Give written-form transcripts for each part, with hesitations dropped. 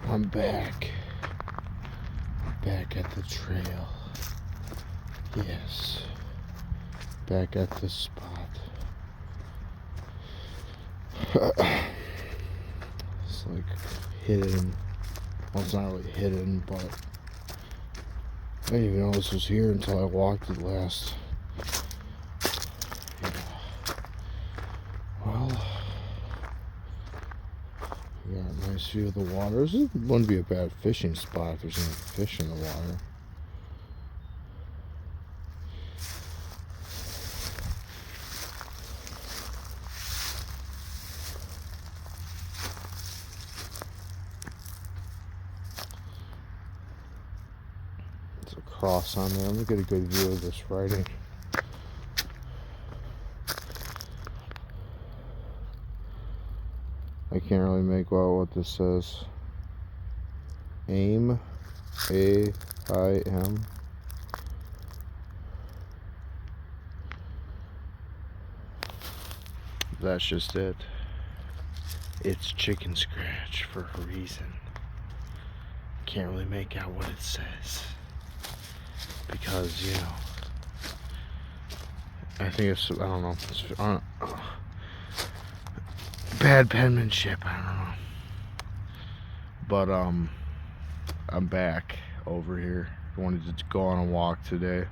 I'm back. Back at the trail. Yes. Back at the spot. It's like hidden. Well, it's not really hidden, but I didn't even know this was here until I walked it last. Yeah. Well, we got a nice view of the water. This wouldn't be a bad fishing spot if there's any fish in the water. There's a cross on there. Let me get a good view of this writing. I can't really make out what this says. AIM. AIM. That's just it. It's chicken scratch for a reason. Can't really make out what it says. Because, you know, I think it's, I don't know, it's bad penmanship, I don't know. But, I'm back over here. I wanted to go on a walk today.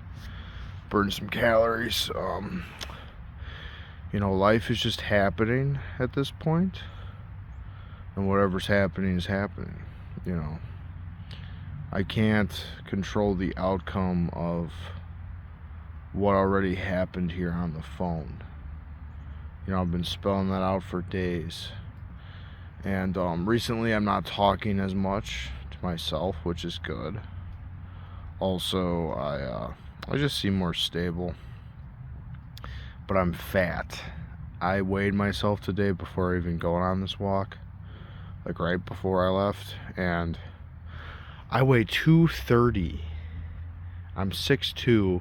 Burn some calories. You know, life is just happening at this point. And whatever's happening is happening, you know. I can't control the outcome of what already happened here on the phone. You know, I've been spelling that out for days. And recently I'm not talking as much to myself, which is good. Also, I just seem more stable. But I'm fat. I weighed myself today before even going on this walk. Like right before I left. And I weigh 230. I'm 6'2",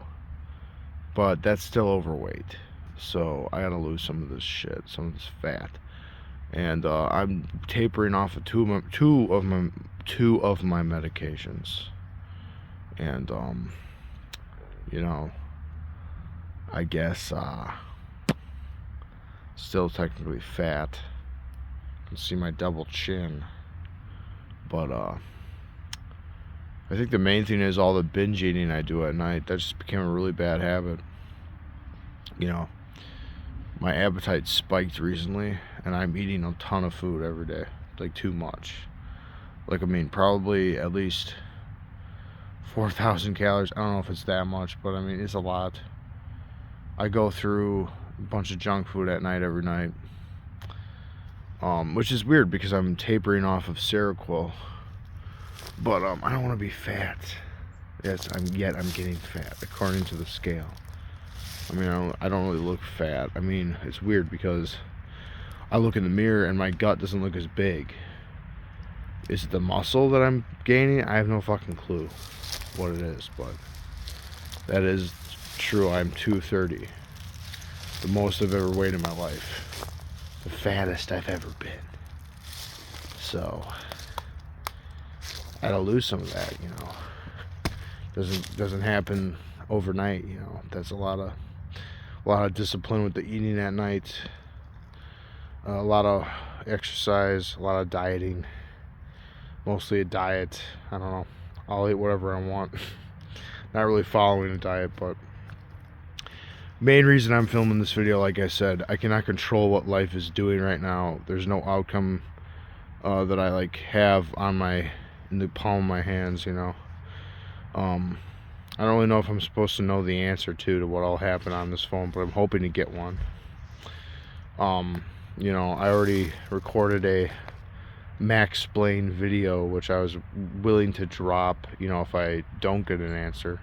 but that's still overweight. So I gotta lose some of this shit, some of this fat. And I'm tapering off of two of my medications. And you know, I guess still technically fat. You can see my double chin. But I think the main thing is all the binge eating I do at night. That just became a really bad habit. You know, my appetite spiked recently, and I'm eating a ton of food every day. Like, too much. Like, I mean, probably at least 4,000 calories. I don't know if it's that much, but I mean, it's a lot. I go through a bunch of junk food at night every night. Which is weird because I'm tapering off of Seroquel. But I don't want to be fat. Yes, I'm getting fat according to the scale. I mean, I don't really look fat. I mean, it's weird because I look in the mirror and my gut doesn't look as big. Is it the muscle that I'm gaining? I have no fucking clue what it is, but that is true. I'm 230. The most I've ever weighed in my life. The fattest I've ever been. So I gotta lose some of that, you know. Doesn't happen overnight, you know. That's a lot of discipline with the eating at night. A lot of exercise, a lot of dieting. Mostly a diet. I don't know. I'll eat whatever I want. Not really following a diet, but main reason I'm filming this video, like I said, I cannot control what life is doing right now. There's no outcome that I like have in the palm of my hands, you know. I don't really know if I'm supposed to know the answer to what all happened on this phone, but I'm hoping to get one. You know, I already recorded a Maxplain video, which I was willing to drop, you know, if I don't get an answer.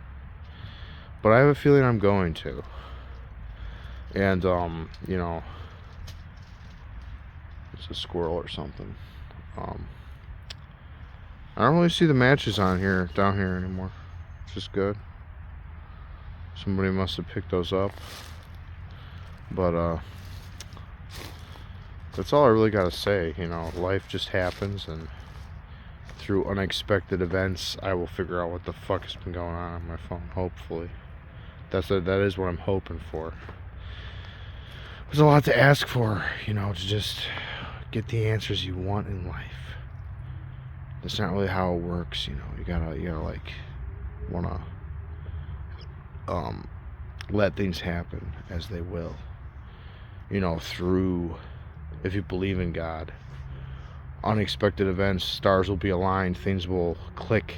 But I have a feeling I'm going to. And, you know, it's a squirrel or something. I don't really see the matches down here anymore, which is good. Somebody must have picked those up. But that's all I really gotta say. You know, life just happens, and through unexpected events, I will figure out what the fuck has been going on my phone, hopefully. That is what I'm hoping for. There's a lot to ask for, to just get the answers you want in life. That's not really how it works, you gotta like wanna let things happen as they will. Through, if you believe in God, unexpected events, stars will be aligned, things will click,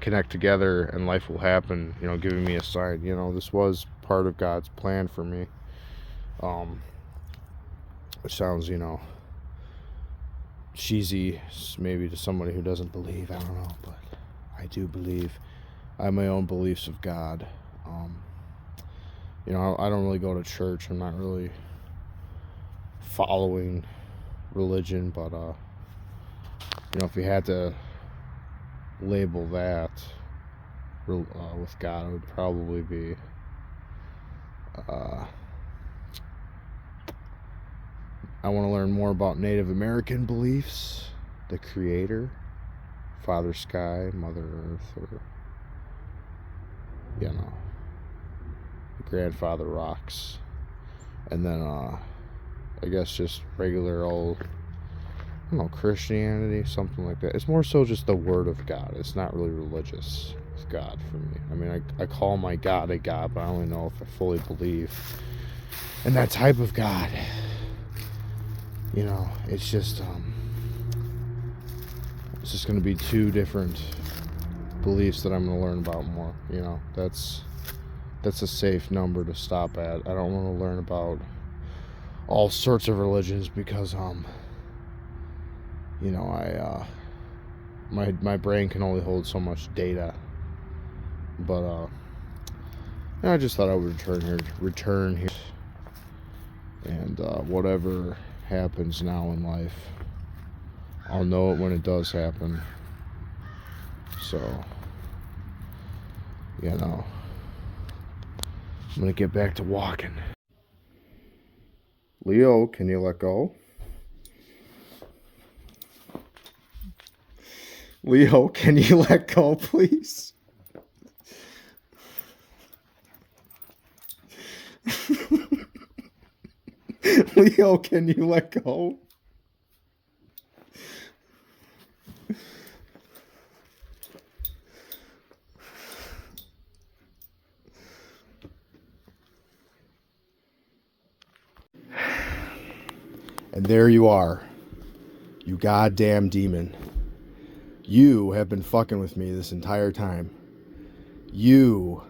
connect together, and life will happen, giving me a sign. This was part of God's plan for me. Which sounds, cheesy maybe to somebody who doesn't believe, I don't know, but I do believe. I have my own beliefs of God. I don't really go to church. I'm not really following religion, but if you had to label that with God, it would probably be I want to learn more about Native American beliefs, the Creator, Father Sky, Mother Earth, or the Grandfather Rocks, and then I guess just regular old, Christianity, something like that. It's more so just the Word of God. It's not really religious with God for me. I mean, I call my God a God, but I don't know if I fully believe in that type of God. It's just going to be two different beliefs that I'm going to learn about more. That's a safe number to stop at. I don't want to learn about all sorts of religions because my brain can only hold so much data. But I just thought I would return here, and whatever happens now in life, I'll know it when it does happen. So I'm gonna get back to walking. Leo, can you let go? Leo, can you let go, please? Leo, can you let go? And there you are, you goddamn demon. You have been fucking with me this entire time. You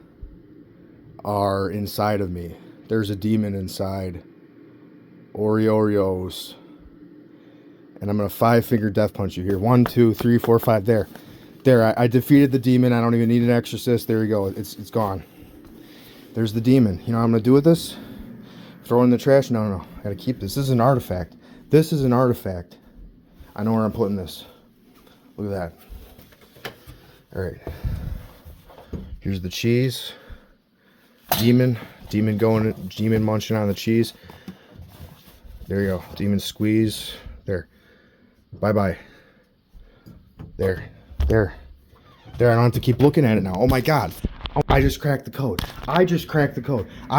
are inside of me. There's a demon inside. Oreos. And I'm going to 5-finger death punch you here. 1, 2, 3, 4, 5. There. I defeated the demon. I don't even need an exorcist. There you go. It's gone. There's the demon. You know what I'm going to do with this? Throw it in the trash? No. I got to keep this. This is an artifact. I know where I'm putting this. Look at that. Alright. Here's the cheese. Demon munching on the cheese. There you go. Demon squeeze. There. Bye-bye. There. I don't have to keep looking at it now. Oh my god. Oh, I just cracked the code. I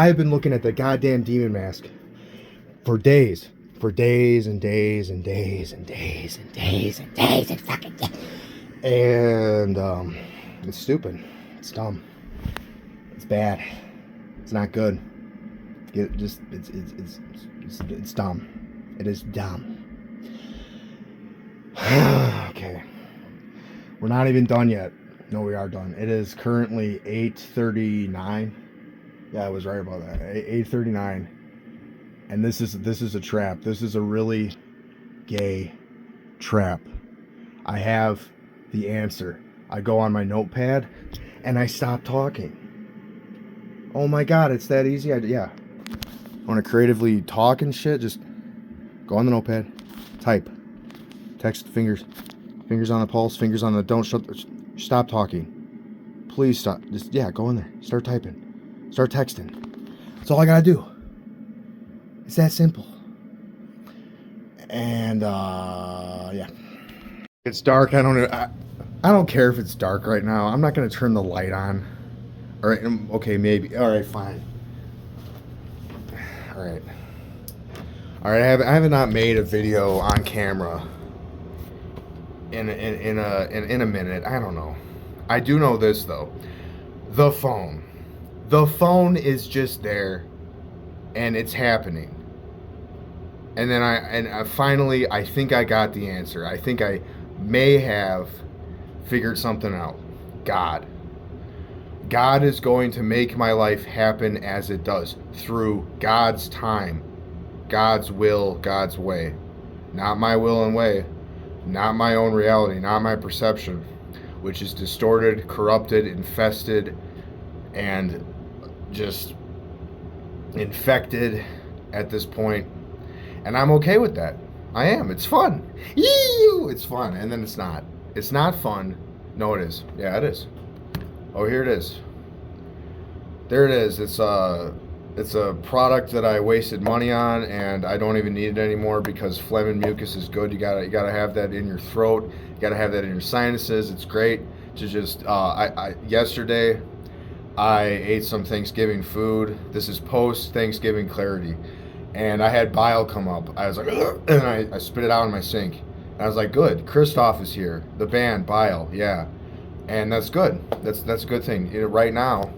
have been looking at the goddamn demon mask for days. For days and days and days and days and days and days and fucking days. And it's stupid. It's dumb. It's bad. It's not good. It's dumb. It is dumb. Okay. We're not even done yet. No, we are done. It is currently 8:39. Yeah, I was right about that. 8:39. And this is a trap. This is a really gay trap. I have the answer. I go on my notepad and I stop talking. Oh my god, it's that easy. Yeah. Want to creatively talk and shit? Just go on the notepad, type, text, fingers on the pulse, fingers on the don't stop talking. Please stop. Just go in there. Start typing. Start texting. That's all I gotta do. It's that simple. And yeah. It's dark. I don't care if it's dark right now. I'm not gonna turn the light on. All right. Okay. Maybe. All right. Fine. All right. All right. I have not made a video on camera in a minute. I don't know. I do know this though. The phone. The phone is just there, and it's happening. And then I finally, I think I got the answer. I think I may have figured something out. God. God is going to make my life happen as it does through God's time, God's will, God's way. Not my will and way, not my own reality, not my perception, which is distorted, corrupted, infested, and just infected at this point. And I'm okay with that. I am. It's fun. Ew! It's fun. And then it's not. It's not fun. No, it is. Yeah, it is. Oh, here it is. There it is. It's a product that I wasted money on, and I don't even need it anymore because phlegm and mucus is good. You gotta have that in your throat. You gotta have that in your sinuses. It's great to just. Yesterday, I ate some Thanksgiving food. This is post Thanksgiving clarity, and I had bile come up. I was like, ugh, and I spit it out in my sink. And I was like, good. Christoph is here. The band Bile, yeah. And that's good. That's a good thing. Right now,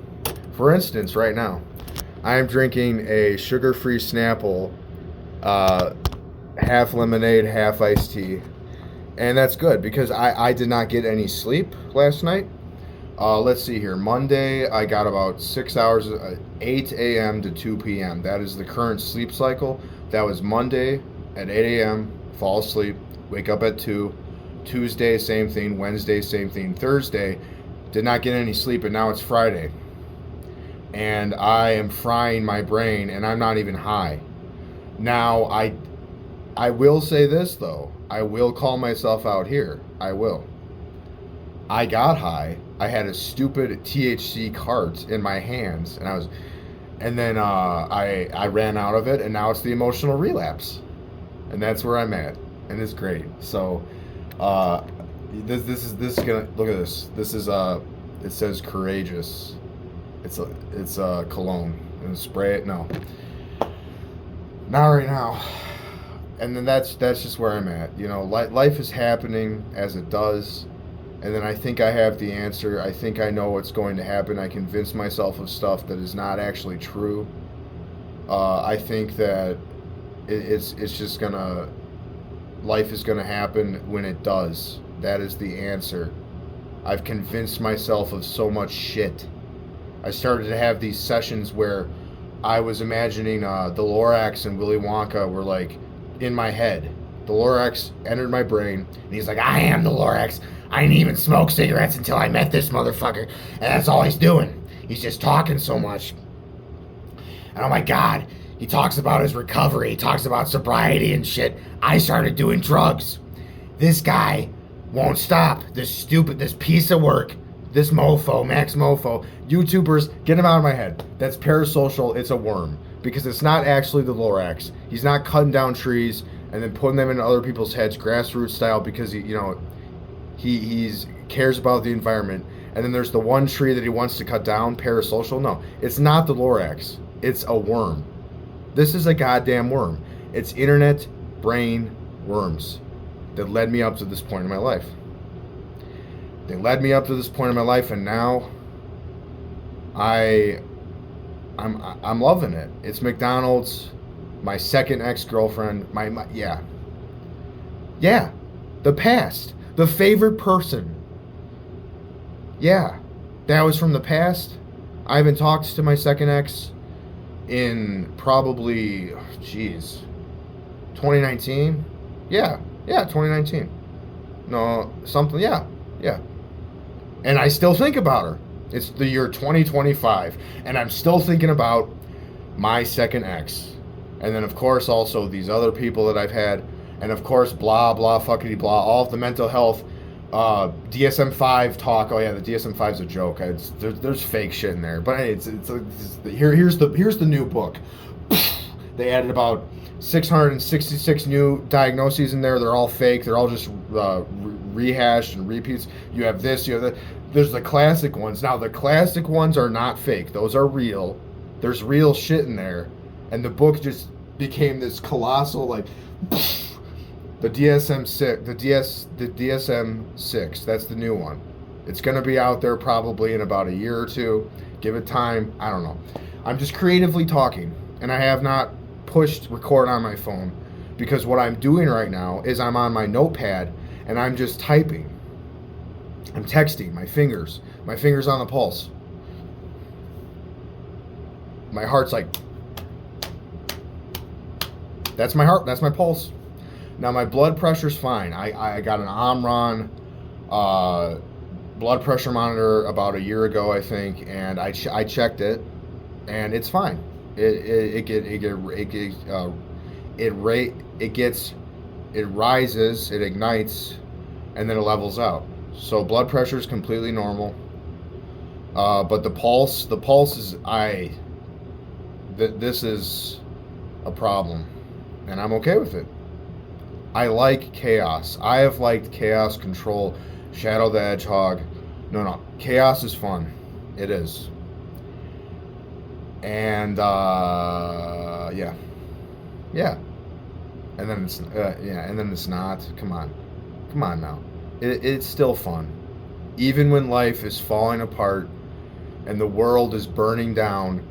for instance, right now, I am drinking a sugar-free Snapple, half lemonade, half iced tea, and that's good because I did not get any sleep last night. Let's see here. Monday, I got about 6 hours, 8 a.m. to 2 p.m. That is the current sleep cycle. That was Monday at 8 a.m., fall asleep, wake up at 2. Tuesday, same thing. Wednesday, same thing. Thursday, did not get any sleep, and now it's Friday. And I am frying my brain, and I'm not even high. Now, I will say this, though. I will call myself out here. I will. I got high. I had a stupid THC cart in my hands, and then I ran out of it, and now it's the emotional relapse. And that's where I'm at. And it's great. So, this is gonna, look at this. This is it says courageous. It's a cologne. And spray it. No, not right now. And then that's just where I'm at. You know, life is happening as it does, and then I think I have the answer. I think I know what's going to happen. I convince myself of stuff that is not actually true. I think that it's just gonna. Life is going to happen when it does. That is the answer. I've convinced myself of so much shit. I started to have these sessions where I was imagining the Lorax and Willy Wonka were like in my head. The Lorax entered my brain, and he's like, I am the Lorax. I didn't even smoke cigarettes until I met this motherfucker. And that's all he's doing. He's just talking so much. And oh my God, he talks about his recovery. He talks about sobriety and shit. I started doing drugs. This guy won't stop. This piece of work, this mofo, Max Mofo. YouTubers, get him out of my head. That's parasocial. It's a worm. Because it's not actually the Lorax. He's not cutting down trees and then putting them into other people's heads, grassroots style, because he cares about the environment. And then there's the one tree that he wants to cut down, parasocial. No, it's not the Lorax. It's a worm. This is a goddamn worm. It's internet brain worms that led me up to this point in my life. They led me up to this point in my life, and now I'm loving it. It's McDonald's, my second ex-girlfriend, yeah, the past, the favorite person. Yeah, that was from the past. I haven't talked to my second ex in probably, 2019? Yeah, 2019. No, something, yeah. And I still think about her. It's the year 2025, and I'm still thinking about my second ex. And then, of course, also these other people that I've had, and of course, blah, blah, fuckity, blah, all of the mental health, DSM-5 talk. Oh yeah, the DSM-5 is a joke. There's fake shit in there, but here's the new book. They added about 666 new diagnoses in there. They're all fake. They're all just rehashed and repeats. You have this, you have that. There's the classic ones. Now, the classic ones are not fake. Those are real. There's real shit in there. And the book just became this colossal, like, the DSM-6, the DSM-6. That's the new one. It's going to be out there probably in about a year or two. Give it time. I don't know. I'm just creatively talking. And I have not pushed record on my phone because what I'm doing right now is I'm on my notepad and I'm just typing. I'm texting, my fingers on the pulse. My heart's like, that's my heart, that's my pulse. Now my blood pressure's fine. I got an Omron blood pressure monitor about a year ago, I think, and I checked it, and it's fine. It rises, it ignites, and then it levels out. So blood pressure is completely normal. But the pulse is this is a problem, and I'm okay with it. I like chaos. I have liked chaos control, Shadow the Hedgehog. No, chaos is fun. It is. And yeah. And then it's not. Come on now. It's still fun, even when life is falling apart and the world is burning down,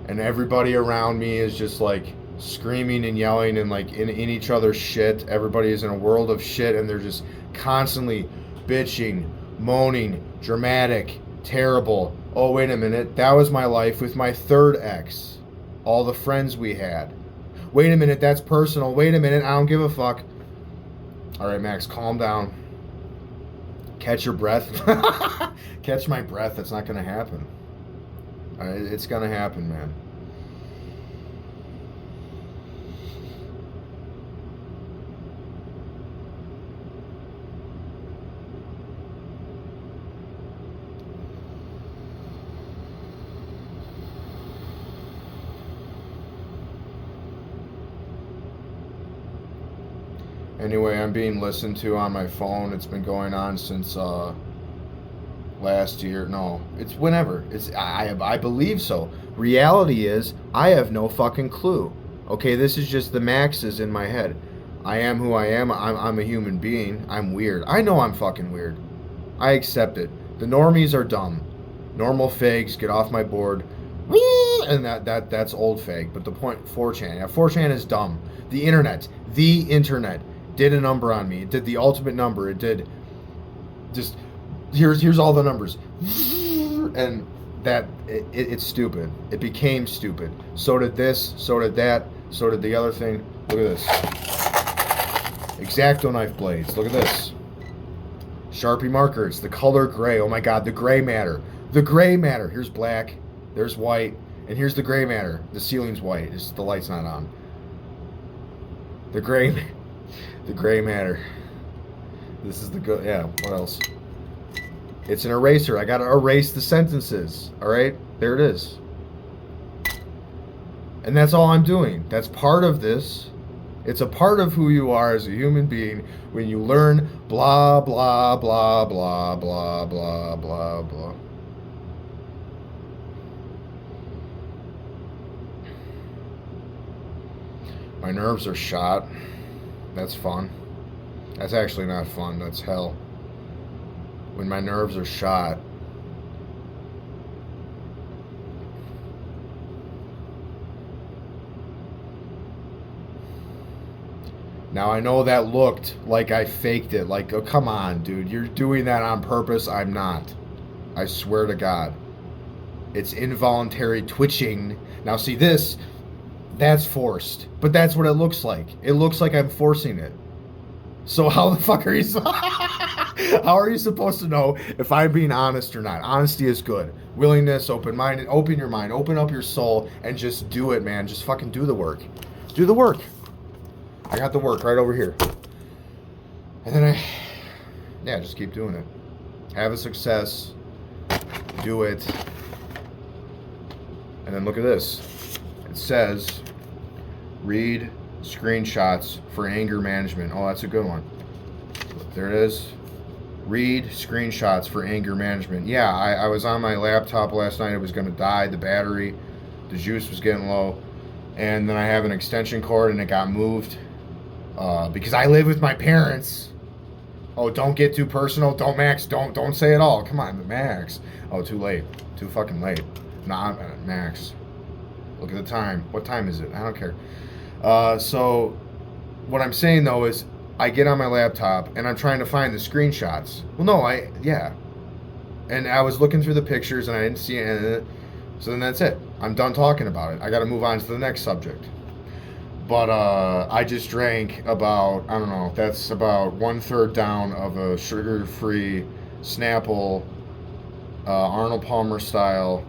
and everybody around me is just like screaming and yelling and like in each other's shit. Everybody is in a world of shit, and they're just constantly bitching, moaning, dramatic, terrible. Oh, wait a minute, that was my life with my third ex. All the friends we had. Wait a minute, that's personal. Wait a minute, I don't give a fuck. All right, Max, calm down. Catch your breath. Catch my breath. That's not going to happen. All right, it's going to happen, man. Anyway, I'm being listened to on my phone. It's been going on since last year. No, it's whenever. I believe so. Reality is, I have no fucking clue. Okay, this is just the Maxes in my head. I am who I am. I'm a human being. I'm weird. I know I'm fucking weird. I accept it. The normies are dumb. Normal fags, get off my board. And that's old fag. But the point, 4chan. Yeah, 4chan is dumb. The internet did a number on me. It did the ultimate number. It did just here's all the numbers, and that it's stupid. It became stupid. So did this. So did that. So did the other thing. Look at this. X-Acto knife blades. Look at this. Sharpie markers. The color gray. Oh my God, the gray matter. The gray matter. Here's black. There's white. And here's the gray matter. The ceiling's white. It's, the light's not on. The gray matter. This is the good. Yeah, what else? It's an eraser. I gotta erase the sentences. Alright? There it is. And that's all I'm doing. That's part of this. It's a part of who you are as a human being when you learn blah, blah, blah, blah, blah, blah, blah, blah. My nerves are shot. That's fun. That's actually not fun. That's hell. When my nerves are shot. Now I know that looked like I faked it. Like, oh, come on, dude. You're doing that on purpose. I'm not. I swear to God. It's involuntary twitching. Now see this. That's forced. But that's what it looks like. It looks like I'm forcing it. So how the fuck are you... How are you supposed to know if I'm being honest or not? Honesty is good. Willingness, open-minded, open your mind, open up your soul, and just do it, man. Just fucking do the work. Do the work. I got the work right over here. And then just keep doing it. Have a success. Do it. And then look at this. It says, read screenshots for anger management. Oh, that's a good one. There it is. Read screenshots for anger management. Yeah, I was on my laptop last night. It was going to die. The battery, the juice was getting low. And then I have an extension cord and it got moved because I live with my parents. Oh, don't get too personal. Don't, Max. Don't say it all. Come on, Max. Oh, too late. Too fucking late. Nah, Max. Look at the time. What time is it? I don't care. So what I'm saying though is I get on my laptop and I'm trying to find the screenshots. Well, no, yeah. And I was looking through the pictures and I didn't see it. So then that's it. I'm done talking about it. I got to move on to the next subject. But I just drank about, I don't know, that's about 1/3 down of a sugar-free Snapple Arnold Palmer style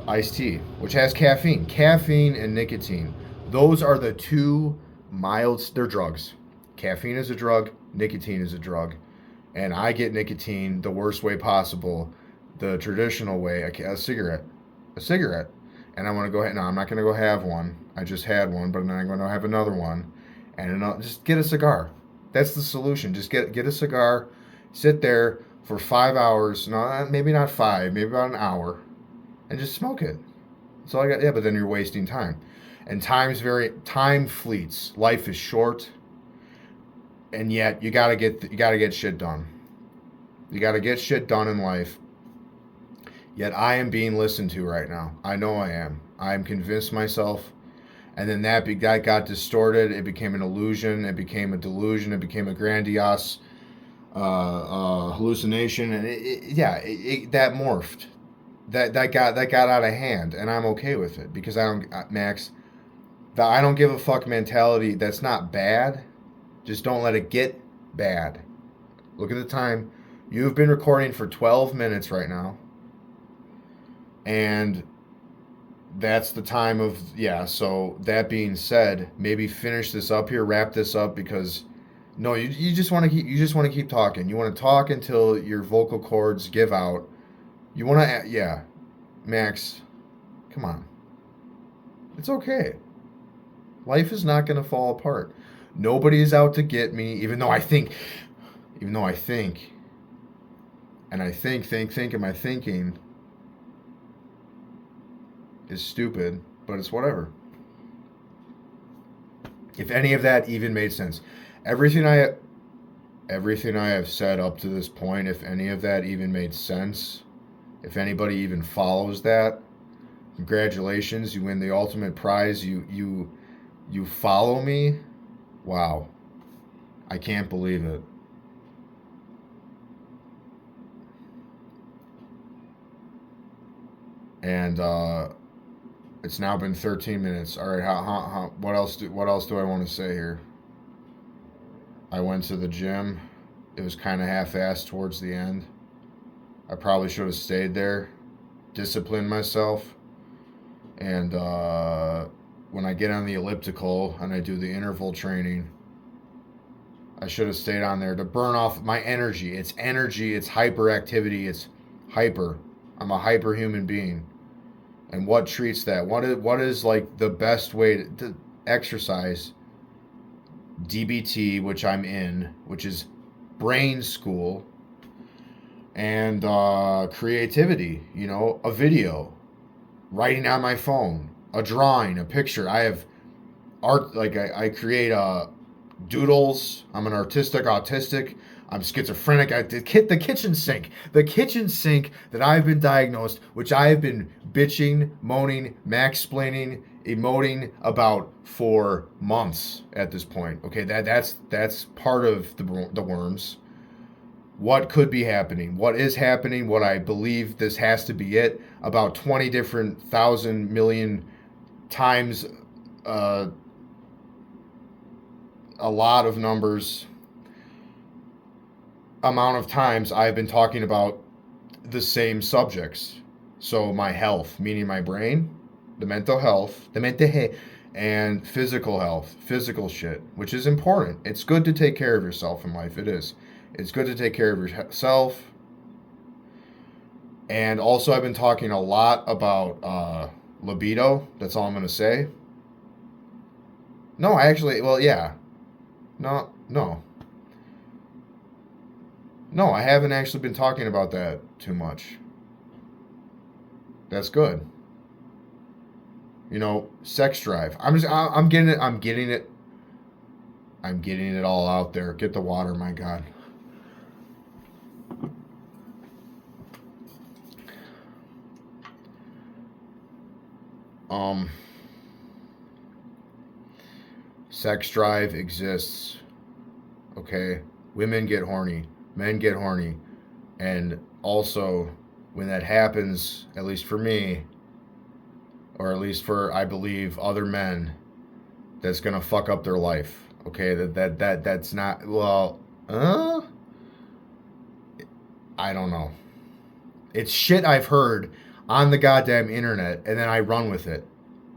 iced tea, which has caffeine. Caffeine and nicotine. Those are the two they're drugs. Caffeine is a drug, nicotine is a drug. And I get nicotine the worst way possible, the traditional way, a cigarette. A cigarette. And I want to go ahead. No, I'm not going to go have one. I just had one, but then I'm going to have another one. And just get a cigar. That's the solution. Just get a cigar, sit there for 5 hours. No, maybe not 5, maybe about an hour. And just smoke it. That's all I got. Yeah, but then you're wasting time. And time fleets. Life is short. And yet you gotta get shit done. You gotta get shit done in life. Yet I am being listened to right now. I know I am. I am convinced myself. And then that got distorted. It became an illusion. It became a delusion. It became a grandiose hallucination. And that morphed. That got out of hand. And I'm okay with it because Max, the I don't give a fuck mentality, that's not bad. Just don't let it get bad. Look at the time. You've been recording for 12 minutes right now. And that's the time of, so that being said, maybe finish this up here, wrap this up, because no, you just want to keep talking. You want to talk until your vocal cords give out. You want to, Max, come on. It's okay. Life is not going to fall apart. Nobody is out to get me, even though I think, and I think, and my thinking is stupid, but it's whatever. If any of that even made sense. Everything I have said up to this point, if any of that even made sense, if anybody even follows that, congratulations, you win the ultimate prize. You follow me. Wow. I can't believe it. And it's now been 13 minutes. All right, what else do I want to say here? I went to the gym. It was kind of half-assed towards the end. I probably should have stayed there, disciplined myself, and when I get on the elliptical and I do the interval training, I should have stayed on there to burn off my energy. It's hyperactivity, it's hyper. I'm a hyper human being. And what treats that? What is like the best way to exercise? DBT, which I'm in, which is brain school, and creativity, a video, writing on my phone, a drawing, a picture. I have art, like I create doodles. I'm an autistic. I'm schizophrenic. The kitchen sink that I've been diagnosed, which I have been bitching, moaning, max-splaining, emoting about for months at this point. Okay, that's part of the worms. What could be happening? What is happening? What I believe this has to be it. About 20 different 1,000 million times, a lot of numbers, amount of times I've been talking about the same subjects. So my health, meaning my brain, the mental health, and physical health, physical shit, which is important. It's good to take care of yourself in life. It is. It's good to take care of yourself. And also I've been talking a lot about libido. That's all I'm going to say. No, No. No, I haven't actually been talking about that too much. That's good. You know, sex drive. I'm getting it. I'm getting it. I'm getting it all out there. Get the water, my God. Um, Sex drive exists. Okay, women get horny, men get horny, and also when that happens, at least for me, or at least for I believe other men, that's gonna fuck up their life. Okay, that's not well. I don't know. It's shit I've heard on the goddamn internet, and then I run with it.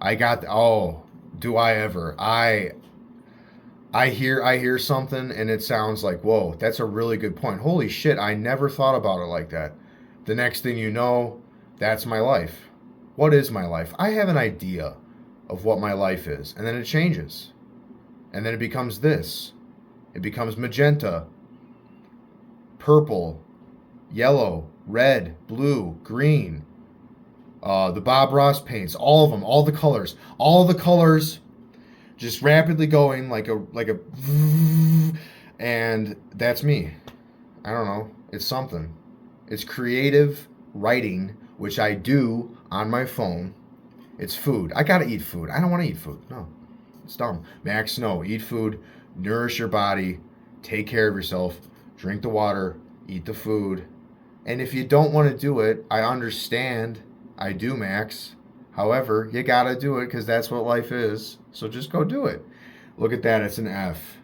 Oh, do I ever? I hear something and it sounds like, whoa, that's a really good point. Holy shit, I never thought about it like that. The next thing you know, that's my life. What is my life? I have an idea of what my life is, and then it changes. And then it becomes this. It becomes magenta, purple, yellow, red, blue, green. The Bob Ross paints, all of them, all the colors just rapidly going like a and that's me. I don't know. It's something. It's creative writing, which I do on my phone. It's food. I gotta eat food. I don't want to eat food. No, it's dumb. Max, no. Eat food. Nourish your body. Take care of yourself. Drink the water. Eat the food. And if you don't want to do it, I understand. I do, Max. However, you gotta do it because that's what life is. So just go do it. Look at that. It's an F.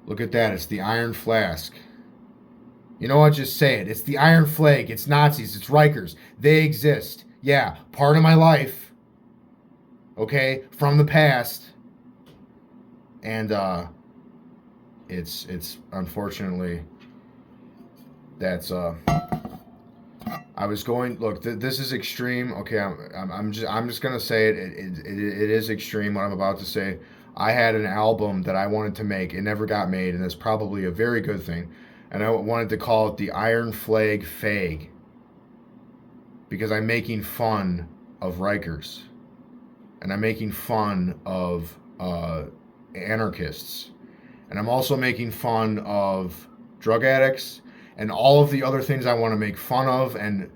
Look at that. It's the Iron Flask. You know what? Just say it. It's the Iron Flag. It's Nazis. It's Rikers. They exist. Yeah, part of my life. Okay, from the past. And it's unfortunately that's I was going. Look, this is extreme. Okay, I'm just gonna say it. It is extreme what I'm about to say. I had an album that I wanted to make. It never got made, and that's probably a very good thing. And I wanted to call it the Iron Flag Fag because I'm making fun of Rikers, and I'm making fun of anarchists, and I'm also making fun of drug addicts and all of the other things I want to make fun of and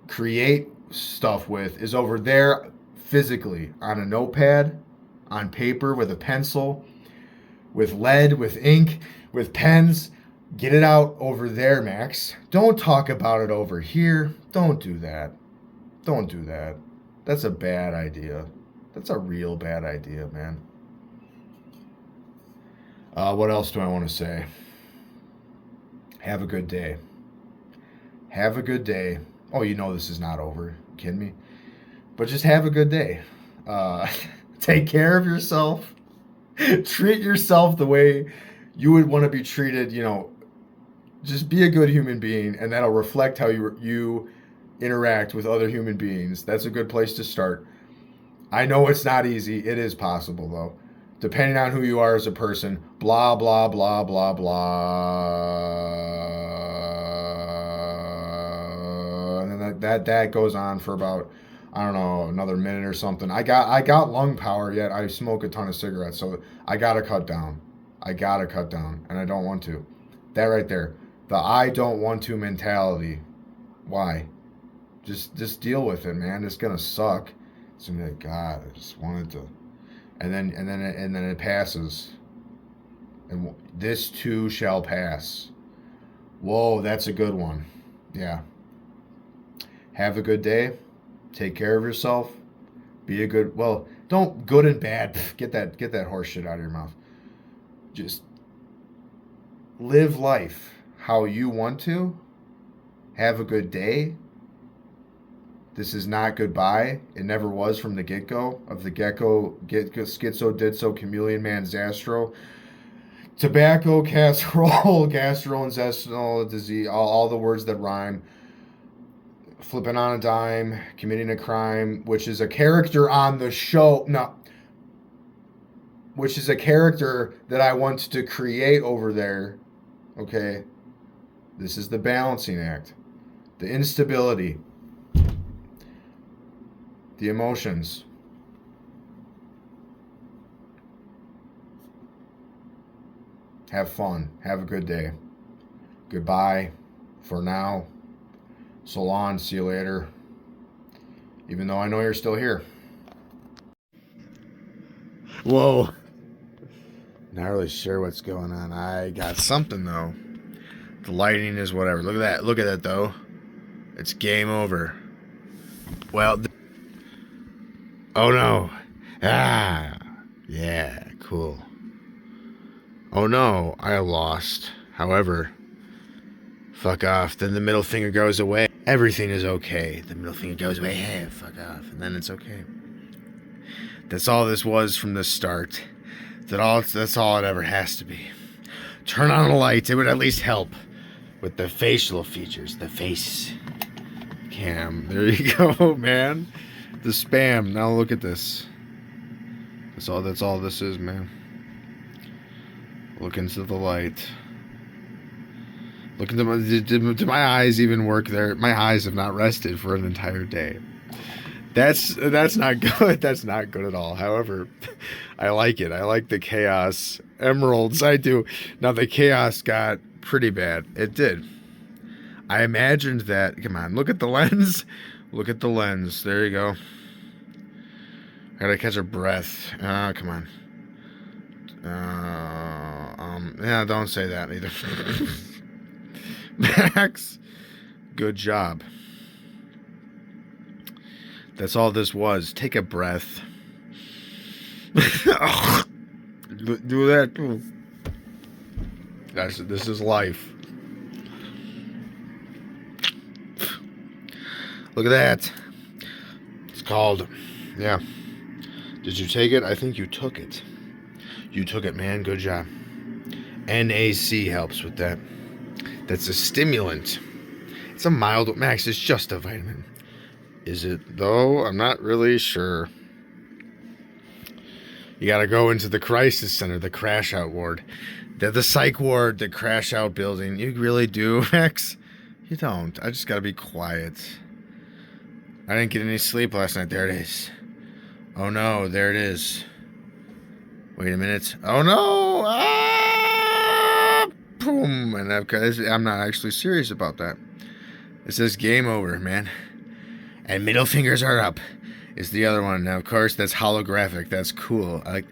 create stuff with is over there physically on a notepad, on paper, with a pencil, with lead, with ink, with pens. Get it out over there, Max. Don't talk about it over here. Don't do that. Don't do that. That's a bad idea. That's a real bad idea, man. What else do I want to say? Have a good day. Have a good day. Oh, you know this is not over. You kidding me? But just have a good day. Take care of yourself. Treat yourself the way you would want to be treated. You know, just be a good human being, and that'll reflect how you interact with other human beings. That's a good place to start. I know it's not easy. It is possible, though. Depending on who you are as a person, blah, blah, blah, blah, blah. And then that goes on for about, I don't know, another minute or something. I got lung power, yet I smoke a ton of cigarettes, so I gotta cut down. And I don't want to. That right there. The I don't want to mentality. Why? Just deal with it, man. It's gonna suck. It's gonna be like, God, I just wanted to. And then it passes. And this too shall pass. Whoa, that's a good one. Yeah. Have a good day. Take care of yourself. Be a good. Well, don't good and bad. Get that horse shit out of your mouth. Just live life how you want to. Have a good day. This is not goodbye. It never was from the get-go. Of the get-go, schizo, ditso, chameleon man, zastro, tobacco, casserole, gastrointestinal disease, all the words that rhyme. Flipping on a dime, committing a crime, which is a character on the show. No. Which is a character that I want to create over there Okay? This is the balancing act. The instability. The emotions. Have fun. Have a good day. Goodbye for now. So long. See you later. Even though I know you're still here. Whoa. Not really sure what's going on. I got something though. The lighting is whatever. Look at that. Look at that though. It's game over. Well, oh no. Ah. Yeah, cool. Oh no, I lost. However, fuck off. Then the middle finger goes away. Everything is okay. The middle finger goes away. Hey, fuck off. And then it's okay. That's all this was from the start. That's all it ever has to be. Turn on a light. It would at least help with the facial features. The face cam. There you go, man. The spam. Now look at this. That's all this is, man. Look into the light. Look into my... Do my eyes even work there? My eyes have not rested for an entire day. That's not good. That's not good at all. However, I like it. I like the chaos. Emeralds, I do. Now, the chaos got pretty bad. It did. I imagined that... Come on, look at the lens. Look at the lens. There you go. I gotta catch a breath. Come on. Yeah, don't say that either. Max, good job. That's all this was. Take a breath. Do that too. This is life. Look at that. It's called, yeah. Did you take it? I think you took it. You took it, man. Good job. NAC helps with that. That's a stimulant. It's a mild... Max, it's just a vitamin. Is it, though? I'm not really sure. You gotta go into the crisis center, the crash out ward. The psych ward, the crash out building. You really do, Max? You don't. I just gotta be quiet. I didn't get any sleep last night. There it is. Oh no, there it is. Wait a minute. Oh no! Ah! Boom! And I'm not actually serious about that. It says game over, man. And middle fingers are up is the other one. Now, of course, that's holographic. That's cool. I like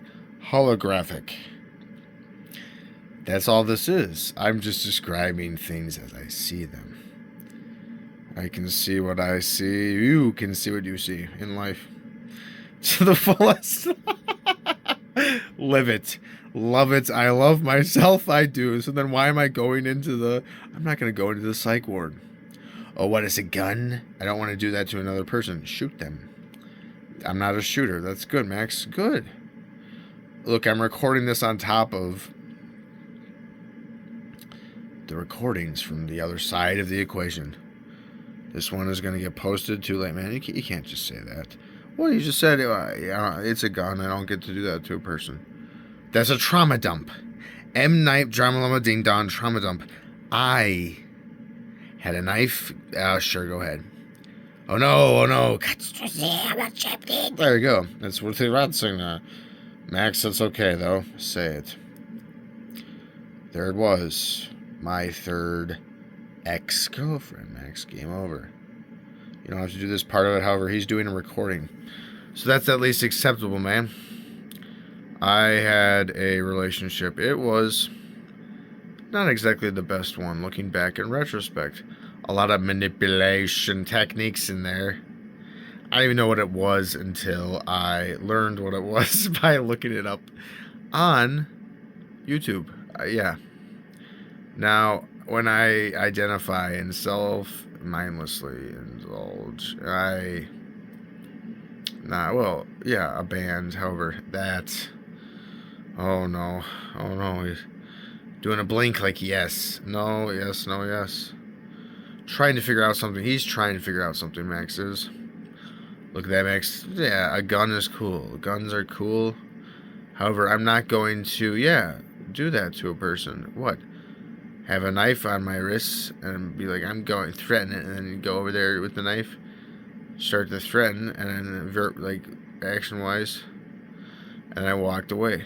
holographic. That's all this is. I'm just describing things as I see them. I can see what I see. You can see what you see in life. To the fullest. Live it. Love it. I love myself. I do. So then why am I going into the... I'm not going to go into the psych ward. Oh, what is a gun? I don't want to do that to another person. Shoot them. I'm not a shooter. That's good, Max. Good. Look, I'm recording this on top of the recordings from the other side of the equation. This one is going to get posted too late, man. You can't just say that. Well, you just said it's a gun. I don't get to do that to a person. That's a trauma dump. M. Night, Drama Lama Ding Dong, trauma dump. I had a knife. Sure, go ahead. Oh no, oh no. There you go. That's what the rat saying. Max, that's okay though. Say it. There it was. My third ex-girlfriend, Max. Game over. You don't have to do this part of it, however, he's doing a recording. So that's at least acceptable, man. I had a relationship. It was not exactly the best one, looking back in retrospect. A lot of manipulation techniques in there. I didn't even know what it was until I learned what it was by looking it up on YouTube. Yeah. Now, when I identify and self-mindlessly indulge, a band, however, that... Oh no, he's doing a blink like yes, no, yes, no, yes. Trying to figure out something. He's trying to figure out something, Max is. Look at that, Max. Yeah, a gun is cool. Guns are cool. However, I'm not going to, do that to a person. What? have a knife on my wrist and be like, I'm going, threaten it, and then you go over there with the knife, start to threaten, and then like action-wise, and I walked away.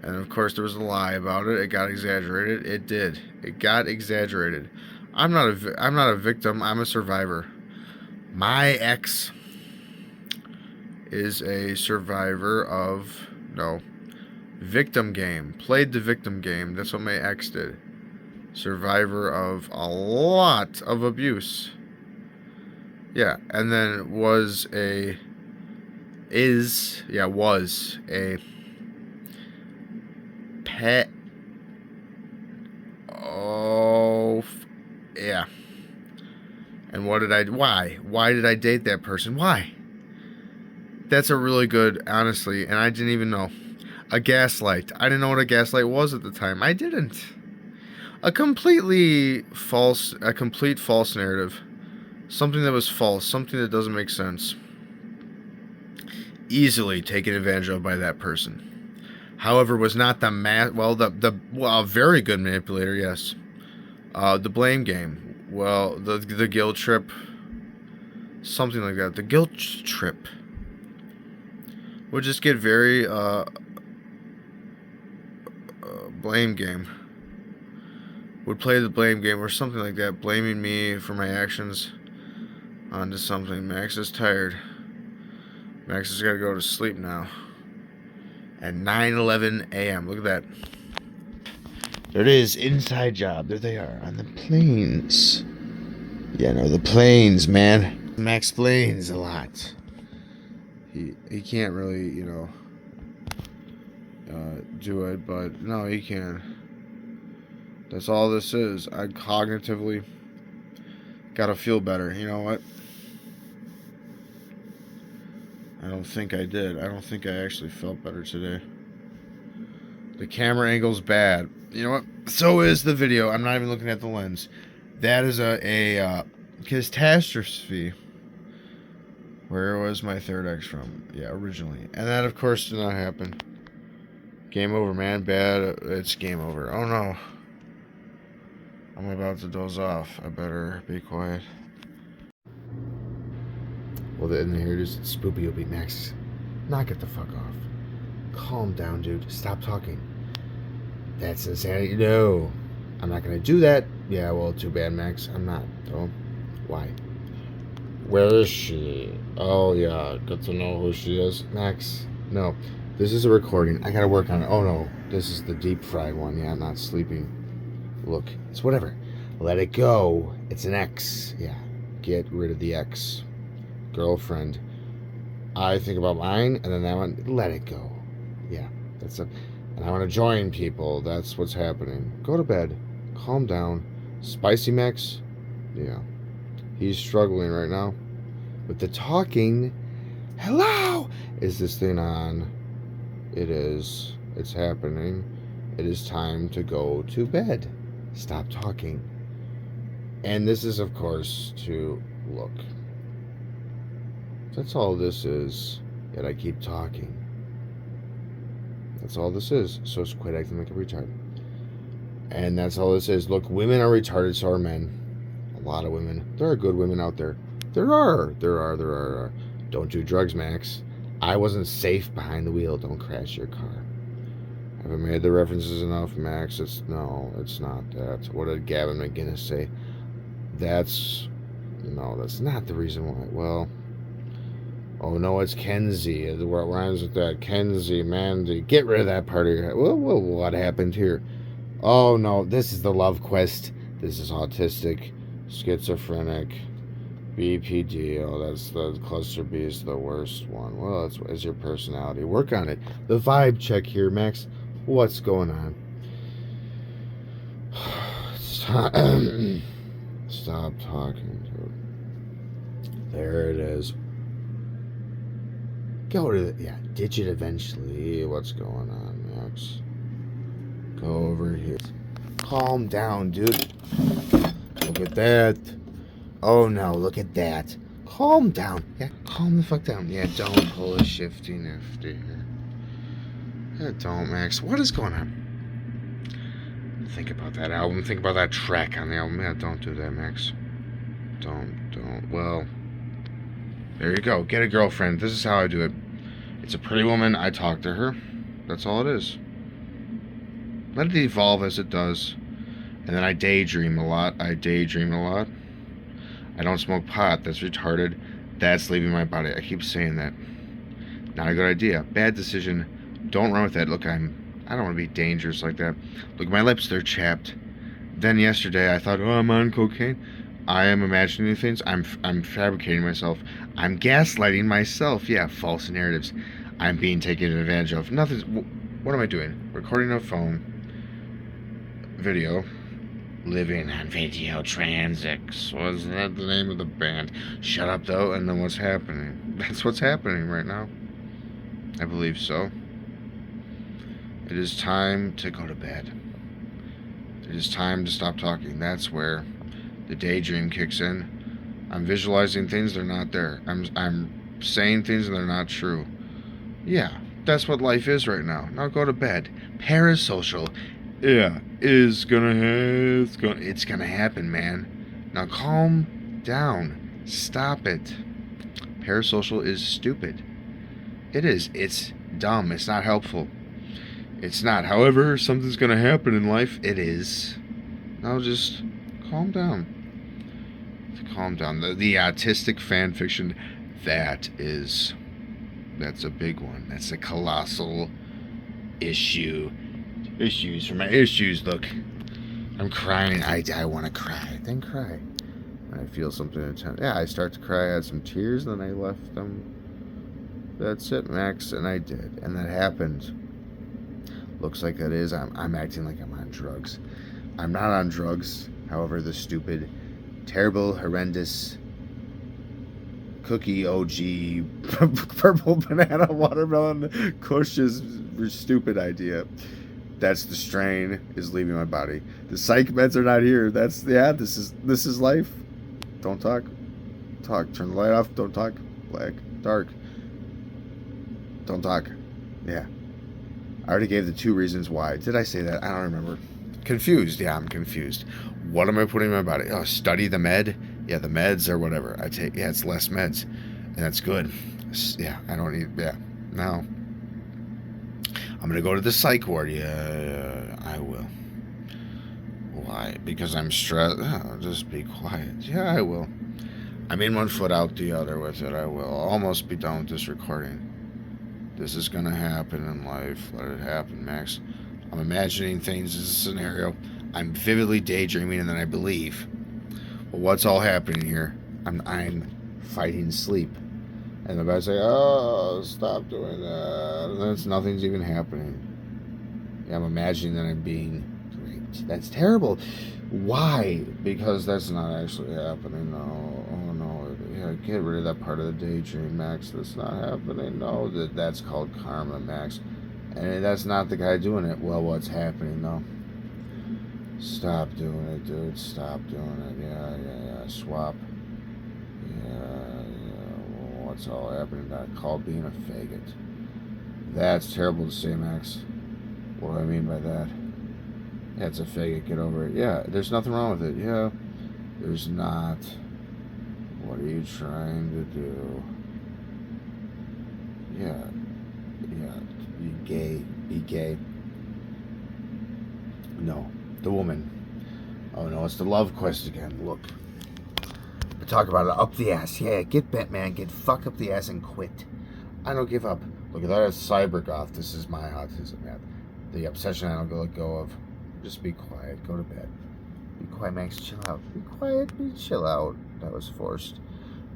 And of course there was a lie about it. It got exaggerated. It did. It got exaggerated. I'm not a victim. I'm a survivor. My ex is a survivor of victim game. Played the victim game. That's what my ex did. Survivor of a lot of abuse. Yeah, and then was a pet. Oh, yeah. And why did I date that person? Why? That's a really good, honestly, and I didn't even know. A gaslight. I didn't know what a gaslight was at the time. I didn't. A complete false narrative. Something that was false. Something that doesn't make sense. Easily taken advantage of by that person. However, was not the very good manipulator, yes. The blame game. Well, the guilt trip. Something like that. The guilt trip would just get very blame game. Would play the blame game or something like that, blaming me for my actions onto something. Max is tired. Max has got to go to sleep now. At 9:11 a.m. Look at that. There it is. Inside job. There they are on the planes. Yeah, no, the planes, man. Max explains a lot. He can't really, do it, but no, he can. That's all this is. I cognitively gotta feel better. You know what? I don't think I did. I don't think I actually felt better today. The camera angle's bad. You know what? So is the video. I'm not even looking at the lens. That is a catastrophe. Where was my third ex from? Yeah, originally. And that, of course, did not happen. Game over, man. Bad. It's game over. Oh, no. I'm about to doze off. I better be quiet. Well, then here it is. Spoopy will be next. Knock it the fuck off. Calm down, dude. Stop talking. That's insanity. No. I'm not going to do that. Yeah, well, too bad, Max. I'm not. Oh, why? Where is she? Oh, yeah. Good to know who she is. Max. No. This is a recording. I got to work on it. Oh, no. This is the deep fried one. Yeah, I'm not sleeping. Look. It's whatever. Let it go. It's an ex. Yeah. Get rid of the ex. Girlfriend. I think about mine, and then that one. Let it go. Yeah. That's it. And I want to join people. That's what's happening. Go to bed. Calm down. Spicy Max? Yeah. He's struggling right now. With the talking. Hello! Is this thing on? It is. It's happening. It is time to go to bed. Stop talking. And this is, of course, to look. That's all this is. Yet I keep talking. That's all this is. So quit acting like a retard. And that's all this is. Look, women are retarded, so are men. A lot of women. There are good women out there. There are. Don't do drugs, Max. I wasn't safe behind the wheel. Don't crash your car. Have I made the references enough, Max? It's not that. What did Gavin McGinnis say? That's not the reason why. Well, oh no, it's Kenzie. It rhymes with that. Kenzie, Mandy. Get rid of that part of your head. Well, what happened here? Oh no, this is the love quest. This is autistic, schizophrenic, BPD. Oh, that's the cluster B is the worst one. Well, that's your personality. Work on it. The vibe check here, Max. What's going on? Stop talking, dude. There it is. Go to ditch it eventually. What's going on, Max? Go over here. Calm down, dude. Look at that. Oh no, look at that. Calm down. Yeah, calm the fuck down. Yeah, don't pull a shifty nifty here. Yeah, don't, Max. What is going on? think about that album. Think about that track on the album. Yeah, don't do that, Max. Don't. Well, there you go. Get a girlfriend. This is how I do it. It's a pretty woman. I talk to her. That's all it is. Let it evolve as it does. And then I daydream a lot. I don't smoke pot. That's retarded. That's leaving my body. I keep saying that. Not a good idea. Bad decision. Don't run with that. Look, I don't want to be dangerous like that. Look, my lips, they're chapped. Then yesterday I thought, oh, I'm on cocaine. I am imagining things. I'm fabricating myself. I'm gaslighting myself. Yeah, false narratives. I'm being taken advantage of. Nothing's... What am I doing? Recording a phone. Video. Living on Video Transix. Was that the name of the band? Shut up, though, and then what's happening? That's what's happening right now. I believe so. It is time to go to bed. It is time to stop talking. That's where the daydream kicks in. I'm visualizing things, they're not there. I'm saying things and they're not true. Yeah, that's what life is right now. Now go to bed. Parasocial. Yeah, it's gonna happen, man. Now calm down. Stop it. Parasocial is stupid. It is. It's dumb. It's not helpful. It's not. However, something's gonna happen in life. It is. Now just calm down. Calm down. The autistic fan fiction, that's a big one. That's a colossal issue. Issues for my issues. Look, I'm crying. I want to cry. Then cry. I feel something intense. Yeah, I start to cry. I had some tears, then I left them. That's it, Max. And I did. And that happened. Looks like that is. I'm acting like I'm on drugs. I'm not on drugs. However, the stupid, terrible, horrendous cookie OG purple banana watermelon kush is a stupid idea. That's the strain is leaving my body. The psych meds are not here. This is life. Don't talk. Talk. Turn the light off. Don't talk. Black. Dark. Don't talk. Yeah. I already gave the 2 reasons why. Did I say that? I don't remember. Confused. Yeah, I'm confused. What am I putting in my body? Oh, study the med? Yeah, the meds or whatever. Yeah, it's less meds. And that's good. Yeah, I don't need, yeah. Now, I'm going to go to the psych ward. Yeah, I will. Why? Because I'm stressed. Oh, just be quiet. Yeah, I will. I'm in one foot, out the other with it. I will. I'll almost be done with this recording. This is going to happen in life. Let it happen, Max. I'm imagining things as a scenario. I'm vividly daydreaming, and then I believe. Well, what's all happening here? I'm fighting sleep. And the bed's like, oh, stop doing that. And then nothing's even happening. Yeah, I'm imagining that I'm being raped. That's terrible. Why? Because that's not actually happening. No. Oh, no. Yeah, get rid of that part of the daydream, Max. That's not happening. No, that's called karma, Max. And that's not the guy doing it. Well, what's happening, though? Stop doing it, dude. Stop doing it. Yeah. Swap. Yeah. What's all happening? That called being a faggot. That's terrible to say, Max. What do I mean by that? Yeah, it's a faggot. Get over it. Yeah, there's nothing wrong with it. Yeah, there's not. What are you trying to do? Yeah. Be gay. No. The woman. Oh no, it's the love quest again. Look. I talk about it up the ass. Yeah, get bent, man. Get fuck up the ass and quit. I don't give up. Look at that. Cyber goth. This is my autism, man. The obsession I don't let go of. Just be quiet. Go to bed. Be quiet, Max. Chill out. Be quiet. Chill out. That was forced.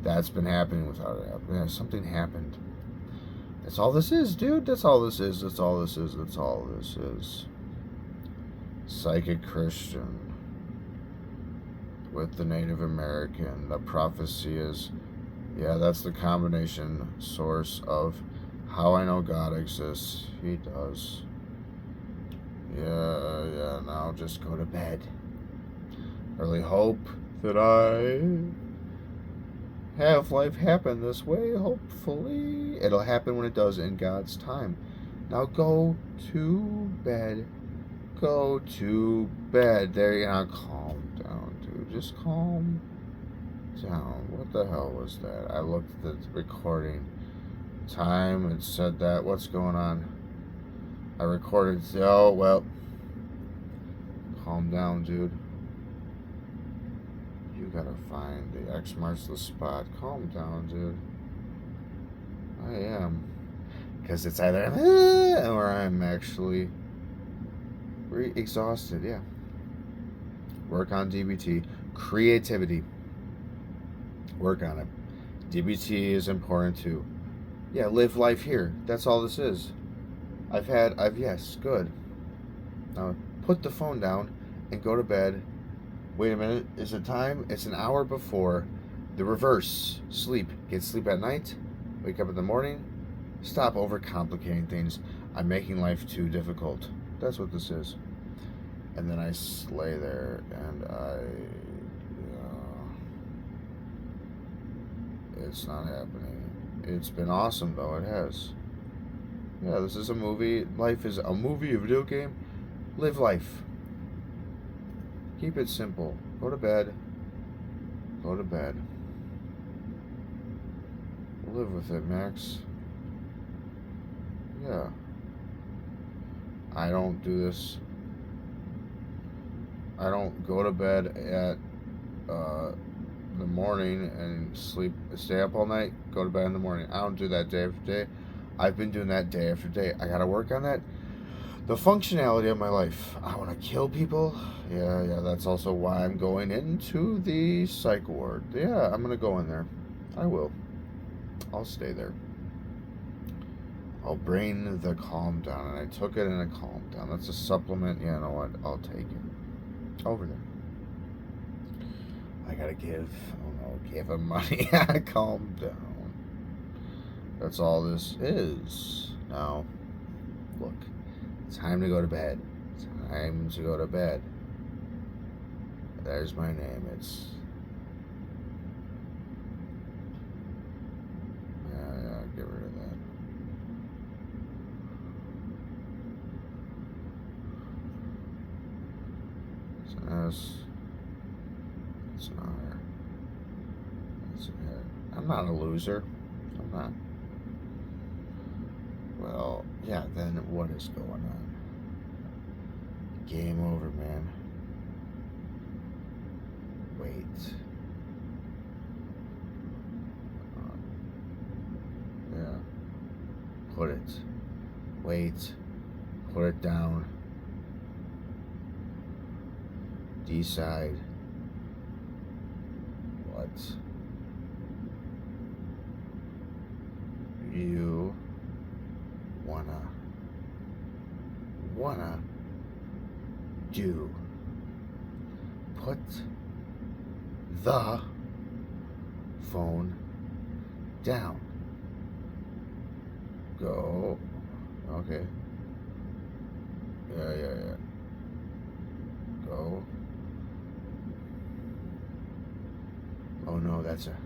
That's been happening without it happening. Yeah, something happened. That's all this is, dude. That's all this is. That's all this is. That's all this is. Psychic Christian with the Native American. The prophecy is, yeah, that's the combination source of how I know God exists. He does. Yeah, now just go to bed. I really hope that I have life happen this way. Hopefully it'll happen when it does in God's time. Now go to bed. Go to bed. There you go. Calm down, dude. Just calm down. What the hell was that? I looked at the recording time and said that. What's going on? I recorded. Oh, well. Calm down, dude. You gotta find the X marks the spot. Calm down, dude. I am. Because it's either or I'm actually exhausted, yeah. Work on DBT. Creativity. Work on it. DBT is important too. Yeah, live life here. That's all this is. Yes, good. Now, put the phone down and go to bed. Wait a minute. Is it time? It's an hour before the reverse. Sleep. Get sleep at night. Wake up in the morning. Stop overcomplicating things. I'm making life too difficult. That's what this is. And then I lay there and it's not happening. It's been awesome though. It has. Yeah, this is a movie. Life is a movie, a video game. Live life. Keep it simple. Go to bed. Go to bed. Live with it, Max. Yeah. I don't do this. I don't go to bed at the morning and stay up all night, go to bed in the morning. I don't do that day after day. I've been doing that day after day. I gotta work on that. The functionality of my life. I want to kill people. Yeah, that's also why I'm going into the psych ward. Yeah, I'm gonna go in there. I will. I'll stay there. I'll bring the calm down, and I took it in a calm down. That's a supplement. Yeah, you know what? I'll take it. Over there. I gotta give him money. Calm down. That's all this is. Now, look. Time to go to bed. Time to go to bed. There's my name. It's... Yeah, get rid of that. It's an S. It's an R. It's an A. I'm not a loser. I'm not. Well, yeah, then what is going on? Game over, man. Wait. Yeah. Put it. Wait. Put it down. Decide. What you wanna do. Put the phone down. Go. Okay. Yeah. Go. Oh no, that's a...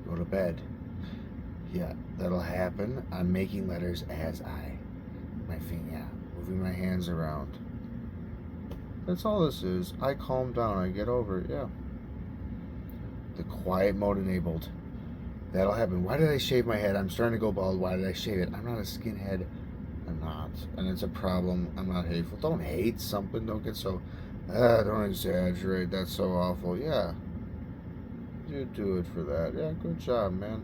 Go to bed. Yeah, that'll happen. I'm making letters as my finger, yeah, moving my hands around. That's all this is. I calm down. I get over it. Yeah. The quiet mode enabled. That'll happen. Why did I shave my head? I'm starting to go bald. Why did I shave it? I'm not a skinhead. I'm not, and it's a problem. I'm not hateful. Don't hate something. Don't get so. Don't exaggerate. That's so awful. Yeah. You do it for that. Yeah. Good job, man.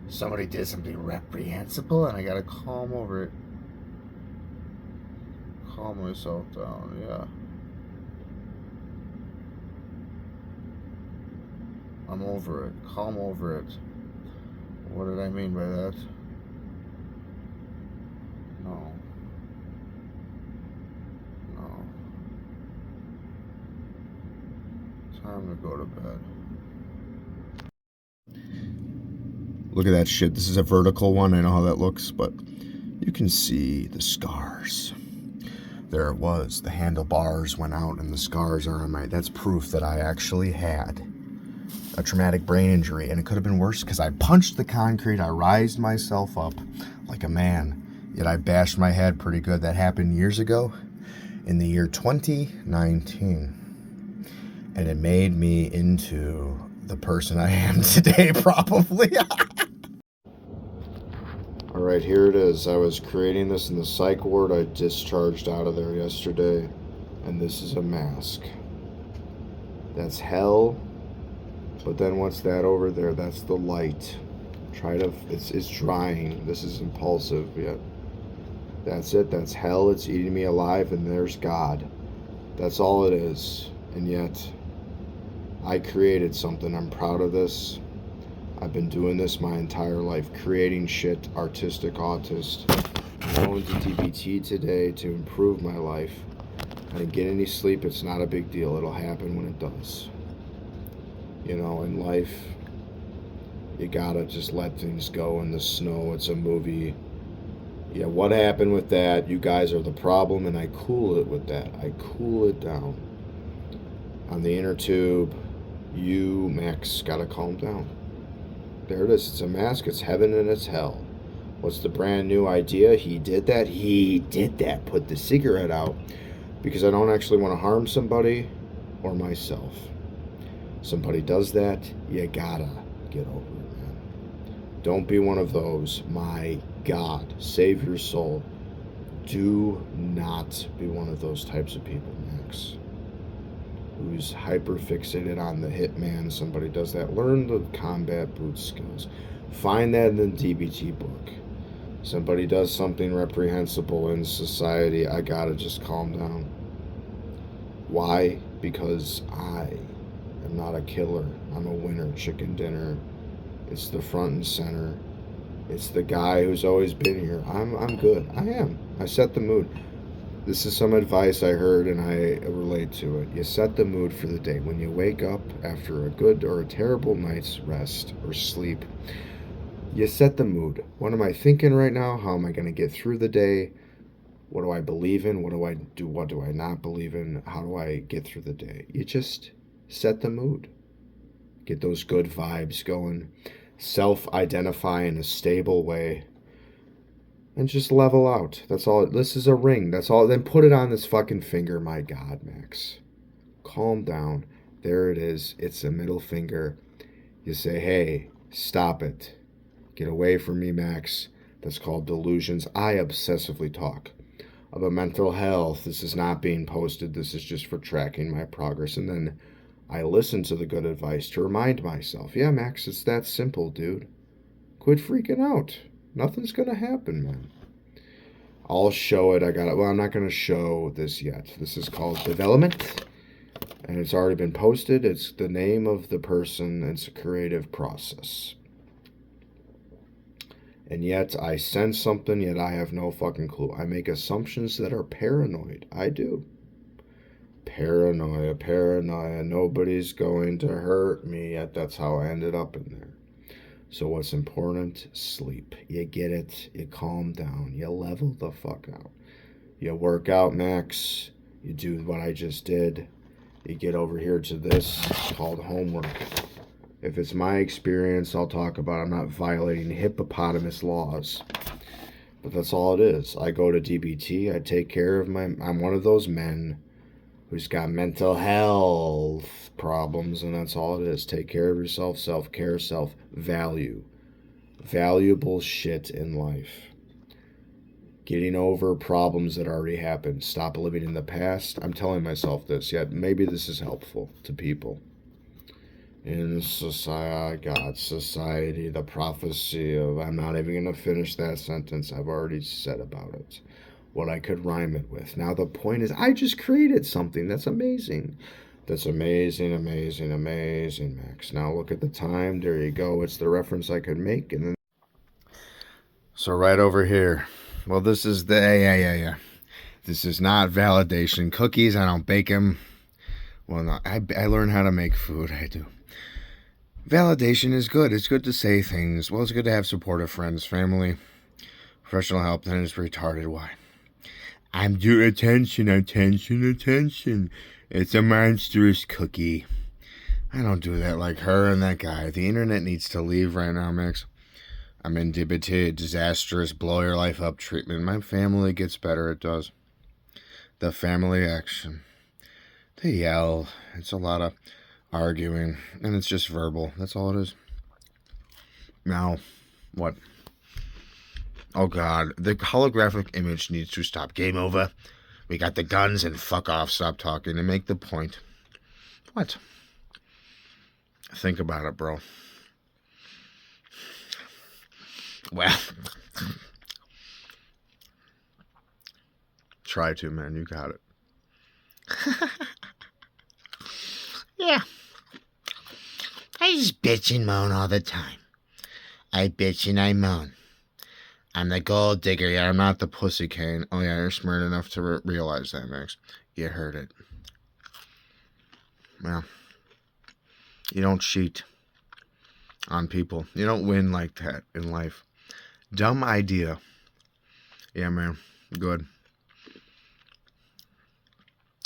Somebody did something reprehensible, and I gotta calm over it. Calm myself down. Yeah. I'm over it. Calm over it. What did I mean by that? No. Time to go to bed. Look at that shit. This is a vertical one. I know how that looks, but you can see the scars. There it was. The handlebars went out and the scars are on my... That's proof that I actually had a traumatic brain injury, and it could have been worse because I punched the concrete. I rised myself up like a man, Yet I bashed my head pretty good. That happened years ago in the year 2019. And it made me into the person I am today, probably. Alright, here it is. I was creating this in the psych ward. I discharged out of there yesterday. And this is a mask. That's hell. But then what's that over there? That's the light. It's drying. This is impulsive yet. That's it. That's hell. It's eating me alive, and there's God. That's all it is. And yet, I created something. I'm proud of this. I've been doing this my entire life, creating shit, artistic autist. I'm going to DBT today to improve my life. I didn't get any sleep. It's not a big deal. It'll happen when it does. You know, in life, you gotta just let things go in the snow. It's a movie. Yeah, what happened with that? You guys are the problem, and I cool it with that. I cool it down. On the inner tube, you, Max, gotta calm down. There it is. It's a mask. It's heaven and it's hell. What's the brand new idea? He did that. He did that. Put the cigarette out. Because I don't actually want to harm somebody or myself. Somebody does that, you gotta get over it, man. Don't be one of those. My God, save your soul. Do not be one of those types of people, Max. Who's hyper fixated on the hitman. Somebody does that. Learn the combat boot skills. Find that in the DBT book. Somebody does something reprehensible in society. I gotta just calm down. Why? Because I am not a killer. I'm a winner. Chicken dinner. It's the front and center. It's the guy who's always been here. I'm good. I am. I set the mood. This is some advice I heard and I relate to it. You set the mood for the day. When you wake up after a good or a terrible night's rest or sleep, you set the mood. What am I thinking right now? How am I going to get through the day? What do I believe in? What do I do? What do I not believe in? How do I get through the day? You just set the mood. Get those good vibes going. Self-identify in a stable way. And just level out. That's all. This is a ring. That's all. Then put it on this fucking finger. My God, Max. Calm down. There it is. It's a middle finger. You say, hey, stop it. Get away from me, Max. That's called delusions. I obsessively talk about mental health. This is not being posted. This is just for tracking my progress. And then I listen to the good advice to remind myself, yeah, Max, it's that simple, dude. Quit freaking out. Nothing's going to happen, man. I'll show it. Well, I'm not going to show this yet. This is called Development, and it's already been posted. It's the name of the person. It's a creative process. And yet I sense something, yet I have no fucking clue. I make assumptions that are paranoid. I do. Paranoia. Nobody's going to hurt me, yet that's how I ended up in there. So what's important? Sleep. You get it. You calm down. You level the fuck out. You work out, Max. You do what I just did. You get over here to this. It's called homework. If it's my experience, I'll talk about it. I'm not violating hippopotamus laws. But that's all it is. I go to DBT. I take care of I'm one of those men who's got mental health problems, and that's all it is. Take care of yourself, self-care, self-value. Valuable shit in life. Getting over problems that already happened. Stop living in the past. I'm telling myself this, yet maybe this is helpful to people. In society, the prophecy of, I'm not even going to finish that sentence. I've already said about it. What I could rhyme it with. Now the point is, I just created something that's amazing. That's amazing, Max. Now look at the time. There you go. It's the reference I could make. And then, so right over here. Well, this is the, yeah. This is not validation cookies. I don't bake them. Well, no, I learn how to make food. I do. Validation is good. It's good to say things. Well, it's good to have supportive friends, family, professional help. Then it's retarded. Why? I'm due attention. It's a monstrous cookie. I don't do that like her and that guy. The internet needs to leave right now, Max. I'm in DBT, disastrous, blow your life up treatment. My family gets better, it does. The family action. They yell. It's a lot of arguing, and it's just verbal. That's all it is. Now, what? Oh God, the holographic image needs to stop. Game over. We got the guns and fuck off. Stop talking and make the point. What? Think about it, bro. Well, try to, man. You got it. Yeah. I just bitch and moan all the time. I bitch and I moan. I'm the gold digger, yeah, I'm not the pussy cane. Oh yeah, you're smart enough to realize that, Max. You heard it. Well, you don't cheat on people. You don't win like that in life. Dumb idea. Yeah, man. Good.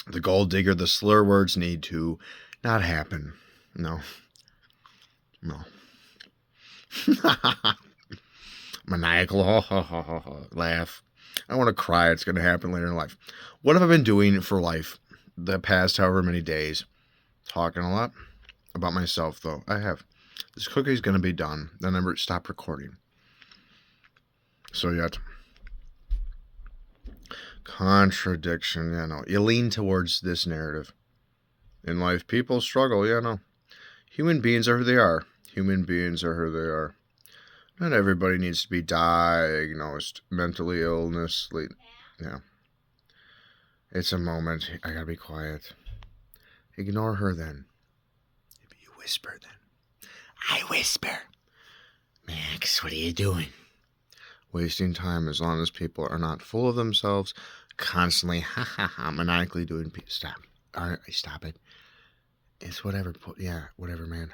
The gold digger, the slur words need to not happen. No. No. Maniacal laugh. I want to cry. It's going to happen later in life. What have I been doing for life the past however many days? Talking a lot about myself, though. I have. This cookie's going to be done. Then I stop recording. So yet. Contradiction. Yeah, no. You lean towards this narrative. In life, people struggle. Yeah, no. Human beings are who they are. Human beings are who they are. Not everybody needs to be diagnosed mentally illness. Yeah. It's a moment. I gotta be quiet. Ignore her then. You whisper then. I whisper. Max, what are you doing? Wasting time as long as people are not full of themselves, constantly maniacally doing. Stop. All right, stop it. It's whatever. Yeah, whatever, man.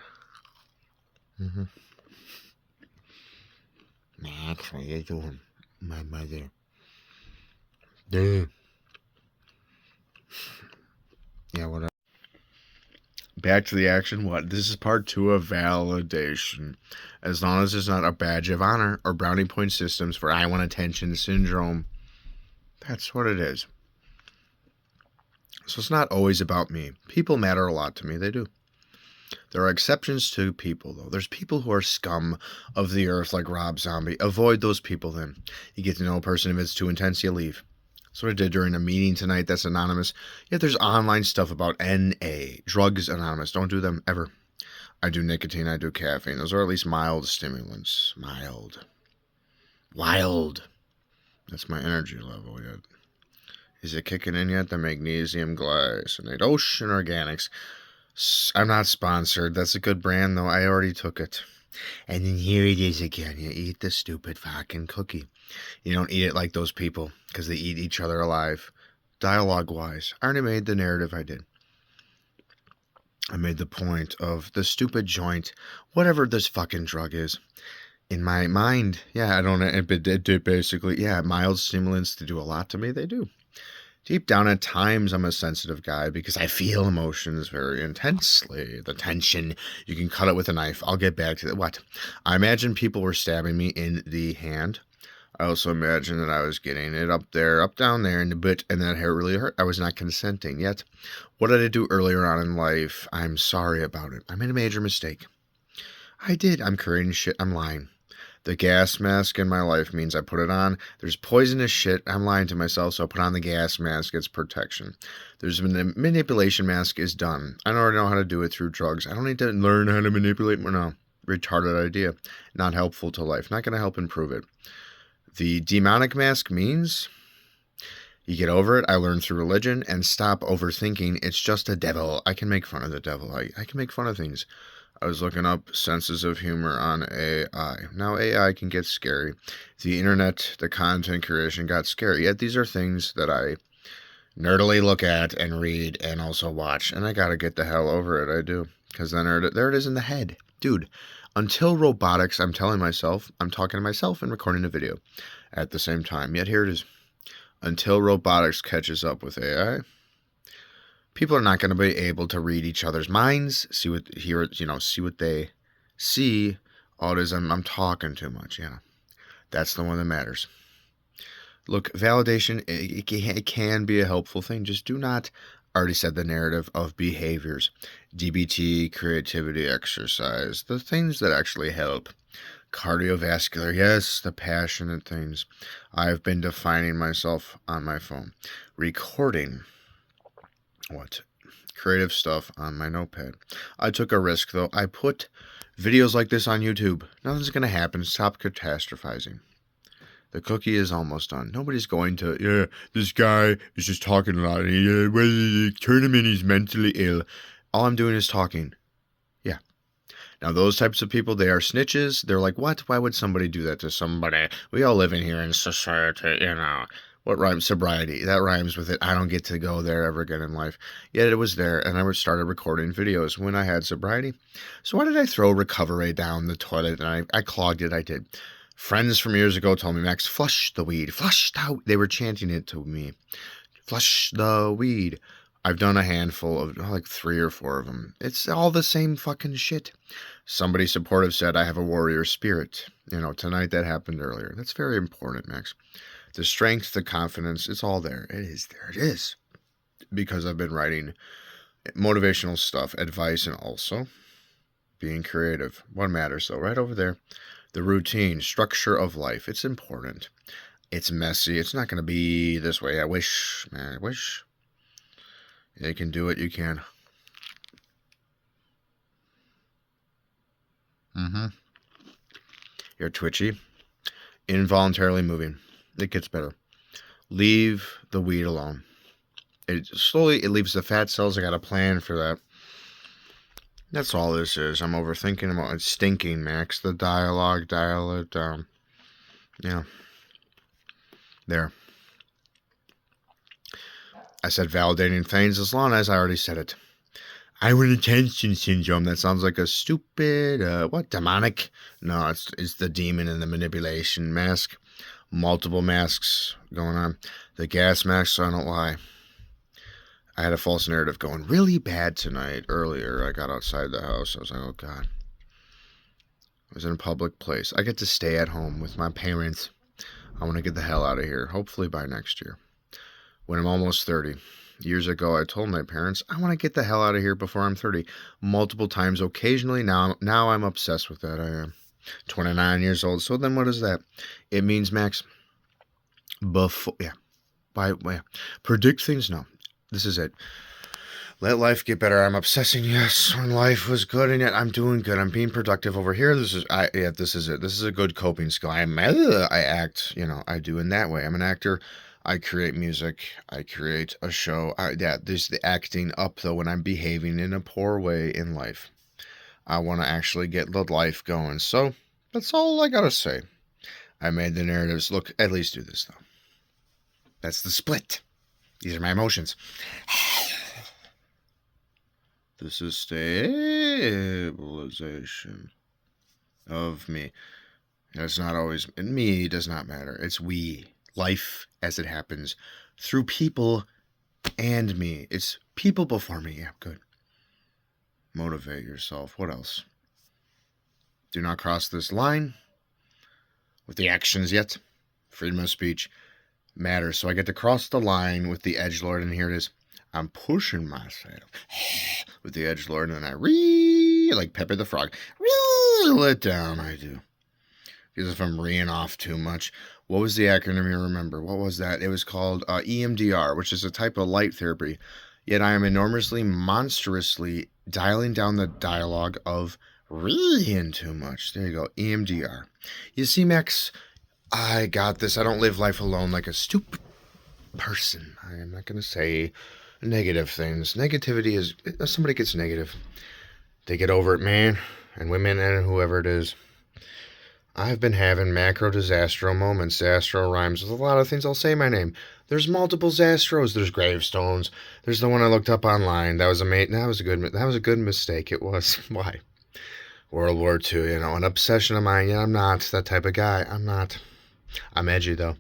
Max, what are you doing? My mother. Dude. Yeah, whatever. Back to the action. What? This is part 2 of validation. As long as it's not a badge of honor or brownie point systems for I want attention syndrome. That's what it is. So it's not always about me. People matter a lot to me. They do. There are exceptions to people, though. There's people who are scum of the earth like Rob Zombie. Avoid those people then. You get to know a person. If it's too intense, you leave. That's what I did during a meeting tonight that's anonymous. Yet there's online stuff about NA. Drugs anonymous. Don't do them ever. I do nicotine. I do caffeine. Those are at least mild stimulants. Mild. Wild. That's my energy level yet. Is it kicking in yet? The magnesium glycinate. Ocean Organics. I'm not sponsored. That's a good brand, though. I already took it. And then here it is again. You eat the stupid fucking cookie. You don't eat it like those people because they eat each other alive. Dialogue-wise, I already made the narrative I did. I made the point of the stupid joint, whatever this fucking drug is. In my mind, yeah, I don't, it basically, yeah, mild stimulants to do a lot to me. They do. Deep down at times, I'm a sensitive guy because I feel emotions very intensely. The tension, you can cut it with a knife. I'll get back to that. What? I imagine people were stabbing me in the hand. I also imagine that I was getting it up there, up down there in the butt, and that hair really hurt. I was not consenting yet. What did I do earlier on in life? I'm sorry about it. I made a major mistake. I did. I'm creating shit. I'm lying. The gas mask in my life means I put it on. There's poisonous shit. I'm lying to myself, so I put on the gas mask. It's protection. There's a manipulation mask is done. I already know how to do it through drugs. I don't need to learn how to manipulate. No, retarded idea. Not helpful to life. Not going to help improve it. The demonic mask means you get over it. I learned through religion and stop overthinking. It's just a devil. I can make fun of the devil. I can make fun of things. I was looking up senses of humor on AI. Now AI can get scary. The internet, the content creation got scary. Yet these are things that I nerdily look at and read and also watch. And I gotta get the hell over it. I do. Because then there it is in the head. Dude, until robotics, I'm telling myself, I'm talking to myself and recording a video at the same time. Yet here it is. Until robotics catches up with AI, people are not going to be able to read each other's minds, see what they see, All it is, I'm talking too much, you know. That's the one that matters. Look, validation, it can be a helpful thing. Just do not, already said the narrative of behaviors. DBT, creativity, exercise, the things that actually help. Cardiovascular, yes, the passionate things. I've been defining myself on my phone. Recording, what? Creative stuff on my notepad. I took a risk, though. I put videos like this on YouTube. Nothing's going to happen. Stop catastrophizing. The cookie is almost done. Nobody's going to, yeah, this guy is just talking a lot. Turn him in, he's mentally ill. All I'm doing is talking. Yeah. Now, those types of people, they are snitches. They're like, what? Why would somebody do that to somebody? We all live in here in society, you know. What rhymes? Sobriety. That rhymes with it. I don't get to go there ever again in life. Yet it was there, and I started recording videos when I had sobriety. So why did I throw recovery down the toilet? And I clogged it. I did. Friends from years ago told me, Max, flush the weed. Flush out. They were chanting it to me. Flush the weed. I've done a handful of, like 3 or 4 of them. It's all the same fucking shit. Somebody supportive said I have a warrior spirit. You know, tonight that happened earlier. That's very important, Max. The strength, the confidence, it's all there. It is there. It is. Because I've been writing motivational stuff, advice, and also being creative. What matters, though, right over there. The routine, structure of life. It's important. It's messy. It's not going to be this way. I wish, man, I wish. You can do it. You can. You're twitchy. Involuntarily moving. It gets better. Leave the weed alone. It leaves the fat cells. I got a plan for that. That's all this is. I'm overthinking about it. Stinking, Max. The dialogue, dial it down. Yeah. There. I said validating things as long as I already said it. I want attention syndrome. That sounds like a stupid, demonic? No, it's the demon and the manipulation mask. Multiple masks going on. The gas mask, so I don't lie. I had a false narrative going really bad tonight. Earlier, I got outside the house. I was like, oh, God. I was in a public place. I get to stay at home with my parents. I want to get the hell out of here, hopefully by next year. When I'm almost 30. Years ago, I told my parents, I want to get the hell out of here before I'm 30. Multiple times, occasionally. Now I'm obsessed with that. I am 29 years old. So then what is that? It means, Max, predict things? No. This is it. Let life get better. I'm obsessing. Yes, when life was good, and yet I'm doing good. I'm being productive over here. This is it. This is a good coping skill. I act. I do in that way. I'm an actor. I create music. I create a show. There's the acting up though when I'm behaving in a poor way in life. I want to actually get the life going. So that's all I gotta say. I made the narratives. Look, at least do this though. That's the split. These are my emotions. This is stabilization of me. It's not always, me does not matter. It's we. Life as it happens through people and me. It's people before me. Yeah, good. Motivate yourself. What else? Do not cross this line with the actions yet. Freedom of speech matters. So I get to cross the line with the edgelord, and here it is. I'm pushing myself with the edgelord, and then I like Pepper the Frog. Reel it down, I do. Because if I'm reeing off too much. What was the acronym you remember? What was that? It was called EMDR, which is a type of light therapy. Yet I am monstrously dialing down the dialogue of reeing too much. There you go, EMDR. You see, Max, I got this. I don't live life alone like a stupid person. I am not going to say negative things. Negativity is, if somebody gets negative, they get over it, man, and women and whoever it is. I've been having macro disastro moments. Zastro rhymes with a lot of things. I'll say my name. There's multiple Zastros. There's gravestones. There's the one I looked up online. That was a good mistake. It was. Why? World War II, an obsession of mine. Yeah, I'm not that type of guy. I'm not. I'm edgy though.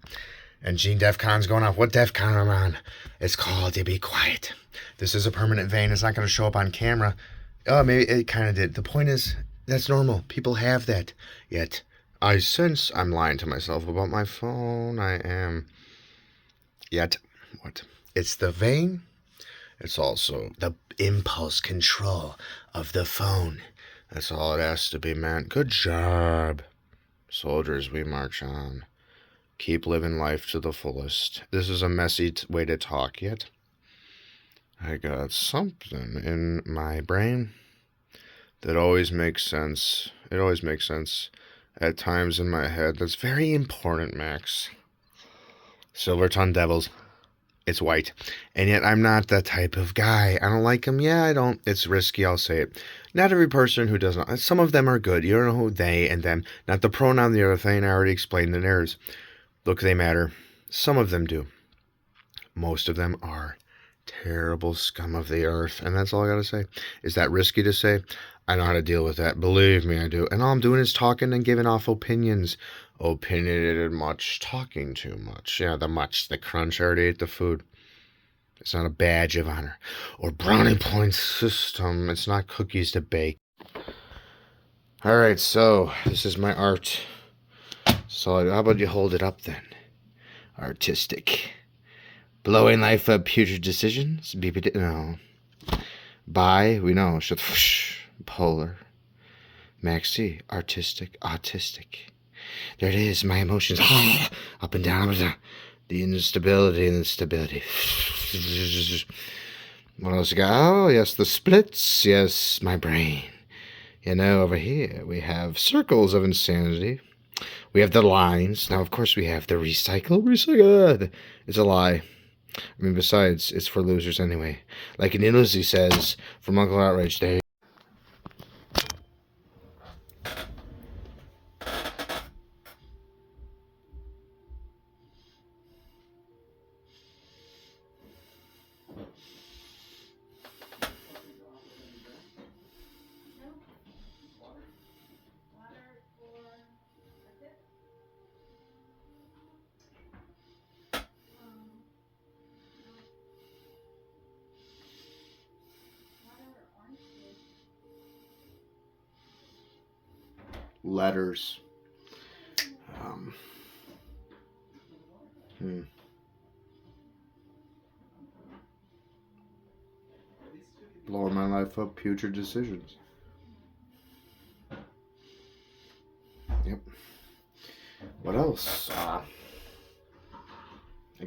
And Gene DEFCON's going off. What DEFCON am I on? It's called To Be Quiet. This is a permanent vein. It's not going to show up on camera. Oh, maybe it kind of did. The point is, That's normal. People have that. Yet, I sense I'm lying to myself about my phone. I am. Yet, what? It's the vein. It's also the impulse control of the phone. That's all it has to be, man. Good job. Soldiers, we march on. Keep living life to the fullest. This is a messy way to talk, yet I got something in my brain that always makes sense. It always makes sense at times in my head. That's very important, Max. Silvertongue devils. It's white. And yet I'm not that type of guy. I don't like them. Yeah, I don't. It's risky, I'll say it. Not every person who does not. Some of them are good. You don't know who they and them. Not the pronoun, the other thing. I already explained the narratives. Look, they matter. Some of them do. Most of them are terrible scum of the earth. And that's all I got to say. Is that risky to say? I know how to deal with that. Believe me, I do. And all I'm doing is talking and giving off opinions. Opinionated much, talking too much. Yeah, the crunch. I already ate the food. It's not a badge of honor. Or brownie point system. It's not cookies to bake. Alright, so this is my art. So how about you hold it up then? Artistic. Blowing life up, putrid decisions. No. We know. Polar. Maxi. Artistic. Autistic. There it is, my emotions. Up and down, the instability and the stability. What else you got? Oh, yes, the splits. Yes, my brain. You know, over here we have circles of insanity. We have the lines. Now, of course, we have the recycle. Recycle. It's a lie. I mean, besides, it's for losers anyway. Like an Lizzie says from Uncle Outrage Day. Letters. Blowing my life up, putrid decisions. Yep. What else? I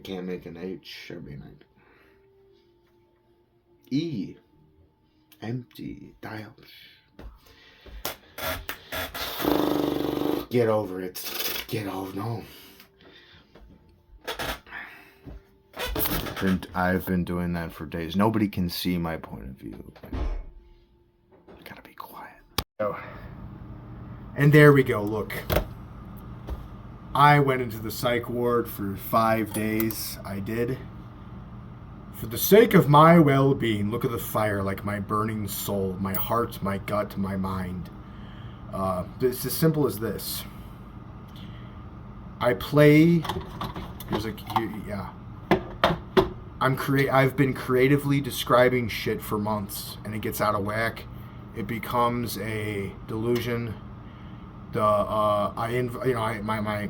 can't make an H. I mean, E. Empty. Dial. Get over it. No. I've been doing that for days. Nobody can see my point of view. I gotta be quiet. Oh. And there we go. Look. I went into the psych ward for 5 days. I did. For the sake of my well-being, look at the fire, like my burning soul, my heart, my gut, my mind. It's as simple as this. I play. I've been creatively describing shit for months, and it gets out of whack. It becomes a delusion. My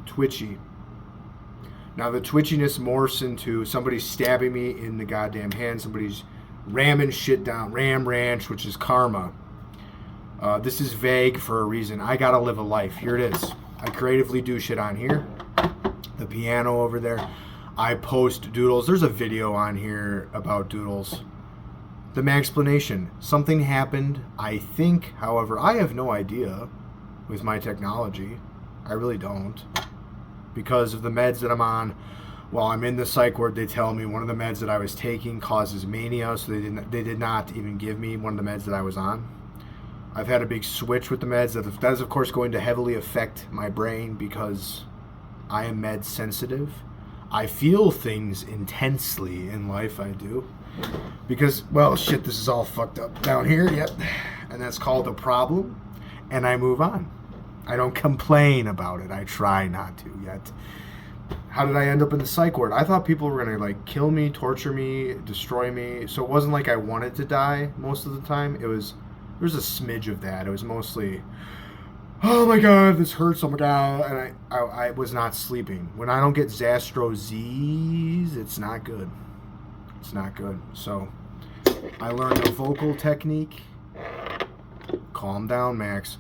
twitchy. Now the twitchiness morphs into somebody stabbing me in the goddamn hand, somebody's ramming shit down, Ram Ranch, which is karma. This is vague for a reason. I gotta live a life. Here it is. I creatively do shit on here. The piano over there. I post doodles. There's a video on here about doodles. The explanation. Something happened, I think. However, I have no idea with my technology. I really don't. Because of the meds that I'm on. While I'm in the psych ward, they tell me one of the meds that I was taking causes mania, so they did not even give me one of the meds that I was on. I've had a big switch with the meds. That is, of course, going to heavily affect my brain because I am med sensitive. I feel things intensely in life, I do. Because, well, shit, this is all fucked up down here, yep. And that's called a problem, and I move on. I don't complain about it. I try not to yet. How did I end up in the psych ward? I thought people were gonna like kill me, torture me, destroy me. So it wasn't like I wanted to die most of the time. There was a smidge of that. It was mostly, oh my god, this hurts. Oh my god, and I was not sleeping. When I don't get Zastro Z's, it's not good. It's not good. So I learned a vocal technique. Calm down, Max.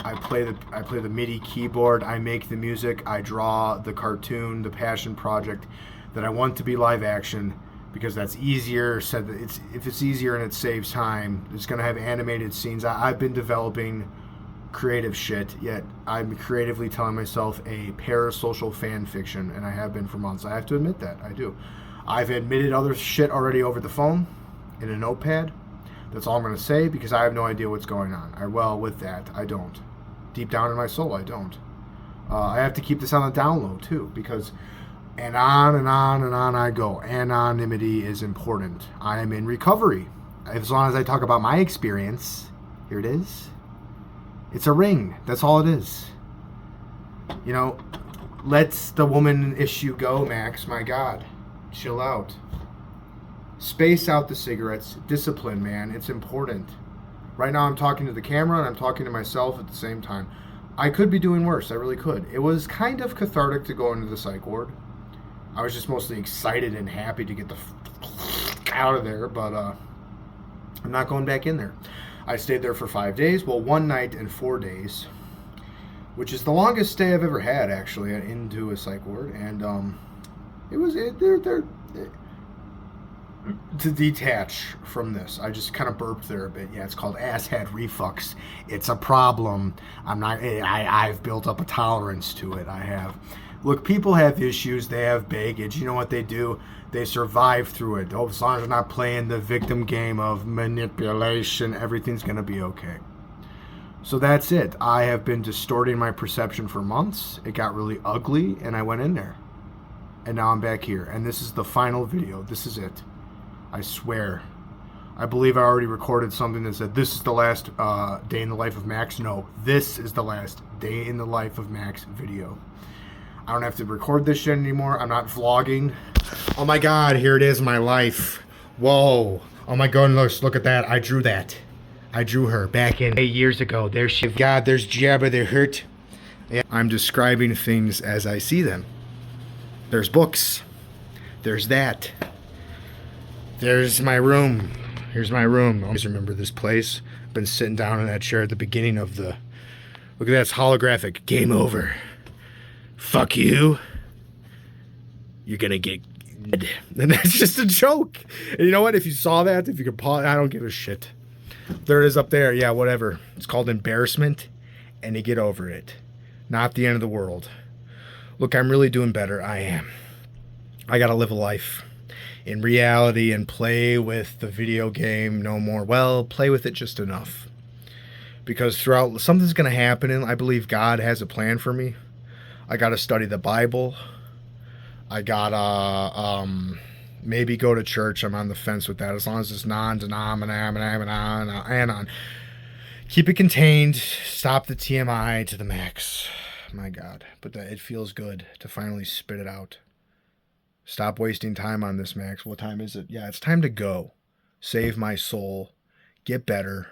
I play the MIDI keyboard. I make the music. I draw the cartoon, the passion project that I want to be live action, because that's easier. Said that if it's easier and it saves time, it's gonna have animated scenes. I've been developing creative shit, yet I'm creatively telling myself a parasocial fan fiction, and I have been for months. I have to admit that. I do. I've admitted other shit already over the phone in a notepad. That's all I'm going to say, because I have no idea what's going on. Well, with that, I don't. Deep down in my soul, I don't. I have to keep this on the down low, too, because and on and on and on I go. Anonymity is important. I am in recovery. As long as I talk about my experience, here it is. It's a ring. That's all it is. You know, let the woman issue go, Max. My God. Chill out. Space out the cigarettes. Discipline, man. It's important. Right now I'm talking to the camera and I'm talking to myself at the same time. I could be doing worse. I really could. It was kind of cathartic to go into the psych ward. I was just mostly excited and happy to get the out of there, but I'm not going back in there. I stayed there for 5 days. Well, 1 night and 4 days, which is the longest stay I've ever had, actually, into a psych ward. And to detach from this, I just kind of burped there a bit. Yeah, it's called asshat reflux. It's a problem. I've built up a tolerance to it. I have. Look, people have issues. They have baggage. You know what they do? They survive through it. Oh, as long as they're not playing the victim game of manipulation, everything's going to be okay. So that's it. I have been distorting my perception for months. It got really ugly, and I went in there. And now I'm back here. And this is the final video. This is it. I swear. I believe I already recorded something that said, this is the last day in the life of Max. No, this is the last day in the life of Max video. I don't have to record this shit anymore. I'm not vlogging. Oh my God, here it is, my life. Whoa. Oh my goodness, look at that. I drew that. I drew her back in 8 years ago. There she is. God, there's Jabba the Hutt. Yeah. I'm describing things as I see them. There's books. There's that. There's my room. Here's my room. I always remember this place. Been sitting down in that chair at the beginning of the... Look at that, it's holographic. Game over. Fuck you. You're gonna get dead. And that's just a joke. And you know what? If you saw that, if you could pause, I don't give a shit. There it is up there. Yeah, whatever. It's called embarrassment, and you get over it. Not the end of the world. Look, I'm really doing better. I am. I gotta live a life in reality and play with the video game no more. Well, play with it just enough. Because throughout, something's gonna happen, and I believe God has a plan for me. I gotta study the Bible. I gotta maybe go to church. I'm on the fence with that, as long as it's non-denominational. Keep it contained. Stop the TMI to the max. My God, but it feels good to finally spit it out. Stop wasting time on this, Max. What time is it? Yeah, it's time to go. Save my soul. Get better.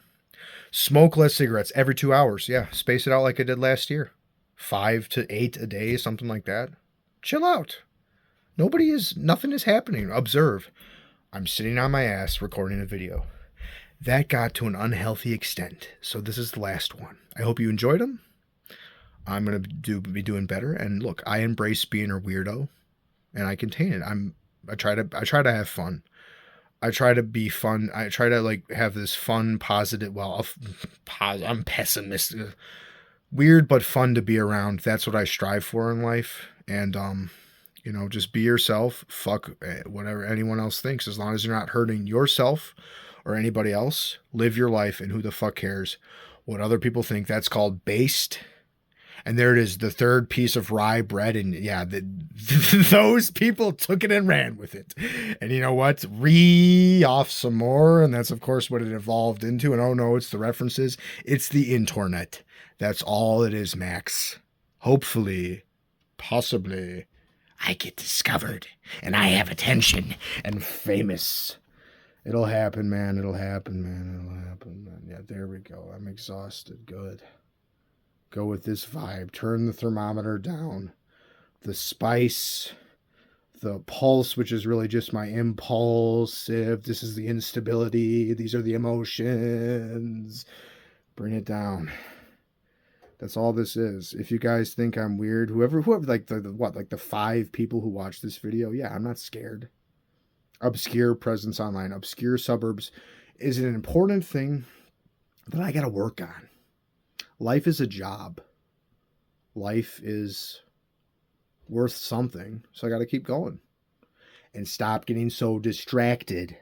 Smoke less cigarettes every 2 hours. Yeah, space it out like I did last year. 5 to 8 a day, something like that. Chill out. Nothing is happening. Observe. I'm sitting on my ass recording a video. That got to an unhealthy extent. So this is the last one. I hope you enjoyed them. I'm going to be doing better. And look, I embrace being a weirdo, and I contain it. I try to have fun. I try to be fun. I try to like have this fun, positive, I'm pessimistic. Weird but fun to be around. That's what I strive for in life. And you know, just be yourself. Fuck whatever anyone else thinks, as long as you're not hurting yourself or anybody else. Live your life, and who the fuck cares what other people think. That's called based And there it is, the third piece of rye bread. And yeah, those people took it and ran with it. And you know what? Off some more. And that's, of course, what it evolved into. And oh no, it's the references. It's the internet. That's all it is, Max. Hopefully, possibly, I get discovered. And I have attention and famous. It'll happen, man. It'll happen, man. It'll happen, man. Yeah, there we go. I'm exhausted. Good. Go with this vibe. Turn the thermometer down. The spice, the pulse, which is really just my impulsive. This is the instability. These are the emotions. Bring it down. That's all this is. If you guys think I'm weird, whoever like the 5 people who watch this video, yeah, I'm not scared. Obscure presence online, obscure suburbs is an important thing that I got to work on. Life is a job. Life is worth something. So I got to keep going and stop getting so distracted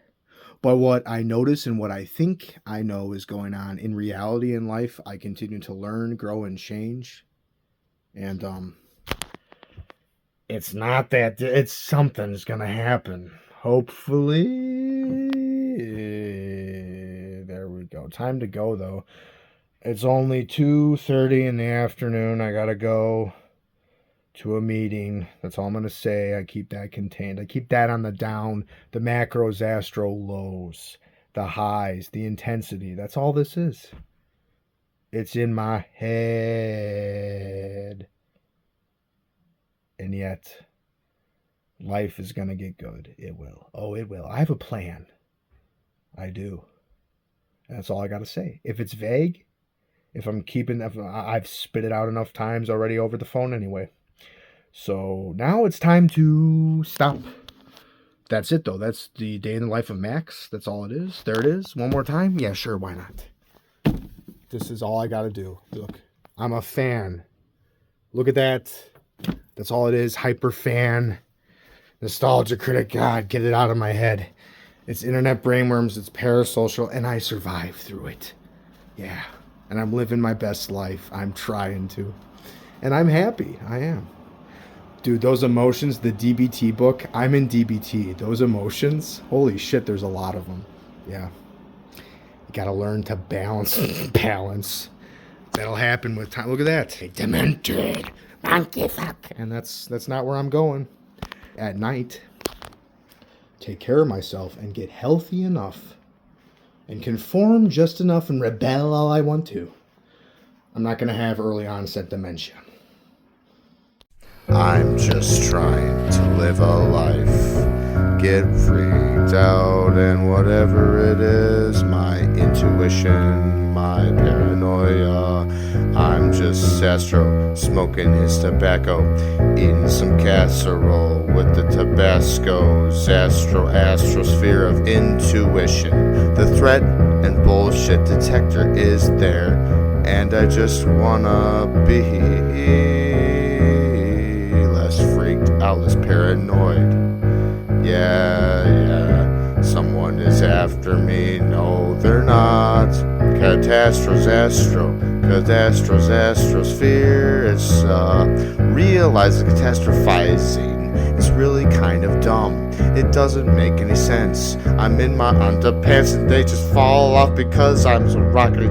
by what I notice and what I think I know is going on. In reality in life, I continue to learn, grow, and change. And it's not that, it's something's going to happen. Hopefully. There we go. Time to go, though. It's only 2:30 in the afternoon. I got to go to a meeting. That's all I'm going to say. I keep that contained. I keep that on the down. The macros, astro lows. The highs. The intensity. That's all this is. It's in my head. And yet, life is going to get good. It will. Oh, it will. I have a plan. I do. And that's all I got to say. If it's vague, if I've spit it out enough times already over the phone anyway. So now it's time to stop. That's it, though. That's the day in the life of Max. That's all it is. There it is. One more time? Yeah, sure. Why not? This is all I got to do. Look, I'm a fan. Look at that. That's all it is. Hyper fan. Nostalgia critic. God, get it out of my head. It's internet brainworms. It's parasocial. And I survived through it. Yeah. And I'm living my best life. I'm trying to. And I'm happy. I am. Dude, those emotions, the DBT book, I'm in DBT. Those emotions, holy shit, there's a lot of them. Yeah. You got to learn to balance. Balance. That'll happen with time. Look at that. Demented. Monkey fuck. And that's not where I'm going. At night, take care of myself and get healthy enough and conform just enough and rebel all I want to. I'm not going to have early onset dementia. I'm just trying to live a life, get freaked out, and whatever it is, my intuition, my paranoia. I'm just Sastro, smoking his tobacco, eating some casserole with the Tabasco. Astrosphere of intuition. The threat and bullshit detector is there, and I just wanna be less freaked out, less paranoid. Yeah, someone is after me. No, they're not. Astrosphere. It's realize that catastrophizing is really kind of dumb. It doesn't make any sense. I'm in my underpants and they just fall off because I'm so rockety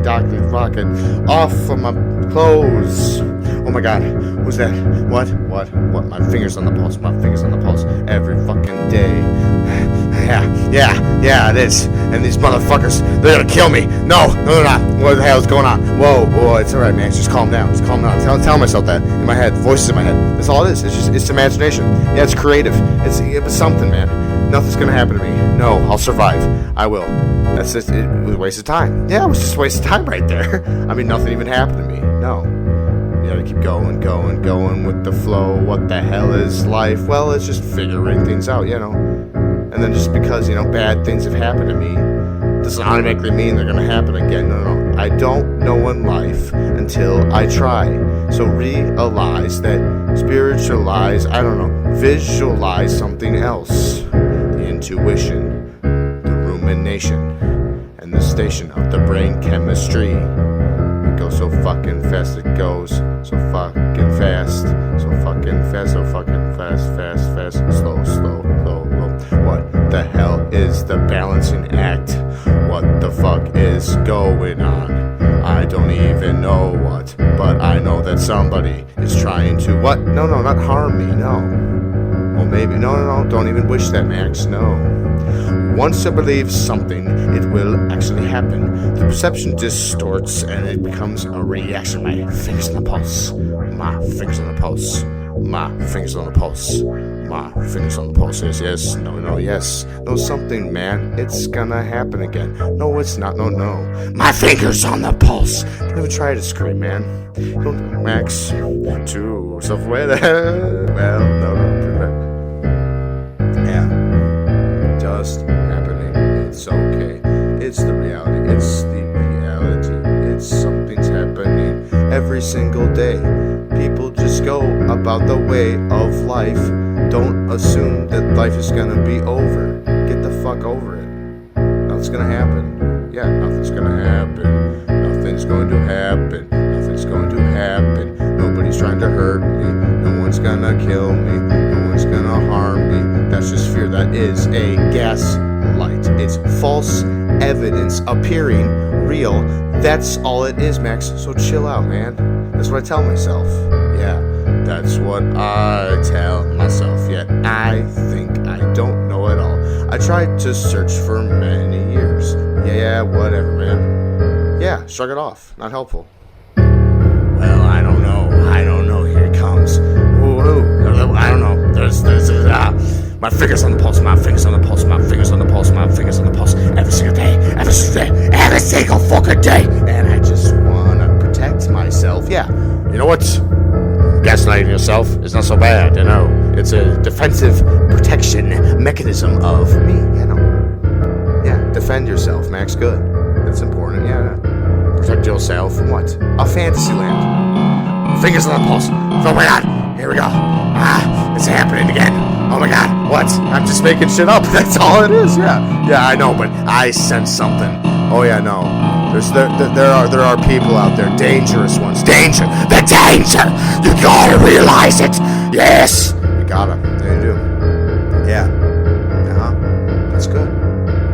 rocket off of my clothes. Oh my god, who's that? What? My fingers on the pulse, every fucking day. Yeah, it is. And these motherfuckers, they're gonna kill me. No, they're not. What the hell is going on? Whoa, it's alright, man. Just calm down. Tell myself that in my head. Voices in my head. That's all it is. It's imagination. Yeah, it's creative. It was something, man. Nothing's gonna happen to me. No, I'll survive. I will. That's just, it was a waste of time. Yeah, it was just a waste of time right there. I mean, nothing even happened to me. No. You gotta keep going with the flow. What the hell is life? Well, it's just figuring things out, And then just because, bad things have happened to me doesn't automatically mean they're gonna happen again. No. I don't know in life until I try. So realize that, spiritualize, visualize something else. The intuition, the rumination, and the station of the brain chemistry. goes so fucking fast, it goes so fucking fast, so fucking fast, so fucking fast, fast, fast, slow, slow, slow, slow. What the hell is the balancing act? What the fuck is going on? I don't even know what, but I know that somebody is trying to what? No, not harm me, no. Well, maybe, no, don't even wish that, Max, no. Once I believe something, it will actually happen. The perception distorts and it becomes a reaction. My fingers on the pulse. My fingers on the pulse. My fingers on the pulse. My fingers on the pulse. Yes, yes. No, yes. No, something, man. It's gonna happen again. No, it's not. No. My fingers on the pulse. Don't even try to scream, man. Don't, Max. Too self-aware. Well, no. Yeah. Just happening. It's okay. It's the reality. It's the reality. It's something's happening every single day. People just go about the way of life. Don't assume that life is gonna be over. Get the fuck over it. Nothing's gonna happen. Yeah, nothing's gonna happen. Nothing's going to happen. Nothing's going to happen. Nobody's trying to hurt me. No one's gonna kill me. No one's gonna harm me. That's just fear. That is a gaslight. It's false evidence appearing real. That's all it is, Max. So chill out, man. That's what I tell myself. Yeah, that's what I tell myself. Yet I think I don't know it all. I tried to search for many years. Yeah, whatever, man. Yeah, shrug it off. Not helpful. Well, I don't know. Here it comes. Woo-hoo. I don't know. There's my fingers on the pulse, my fingers on the pulse, my fingers on the pulse, my fingers on the pulse, every single day, every single fucking day. And I just wanna protect myself. Yeah, you know what? Gaslighting yourself is not so bad, you know. It's a defensive protection mechanism of me, you know. Yeah, defend yourself, Max. Good. That's important, yeah. Protect yourself from what? A fantasy land. Fingers on the pulse. Oh my god, here we go. It's happening again. Oh my god, what? I'm just making shit up. That's all it is, yeah. Yeah, I know, but I sense something. Oh yeah, no. There are people out there, dangerous ones. Danger! The danger! You gotta realize it! Yes! You gotta. There you do. Yeah. That's good.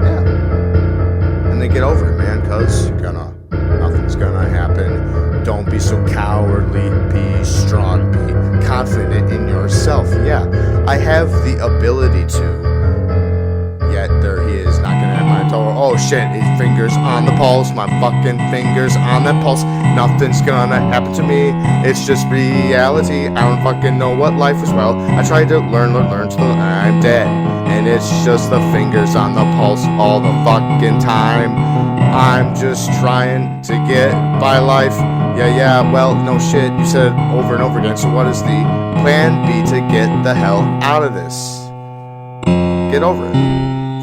Yeah. And then get over it, man, cause nothing's gonna happen. Don't be so cowardly. Be strong. Be confident in yourself. Yeah. I have the ability to. Yet there he is knocking at my door. Oh shit, his fingers on the pulse. My fucking fingers on that pulse. Nothing's gonna happen to me. It's just reality. I don't fucking know what life is. Well, I tried to learn till I'm dead. And it's just the fingers on the pulse all the fucking time. I'm just trying to get by life. Yeah, well, no shit. You said it over and over again. So what is the plan B to get the hell out of this? Get over it.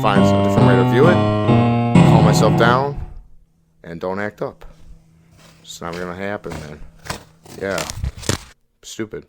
Find a different way to view it. Calm myself down. And don't act up. It's not gonna happen, man. Yeah. Stupid.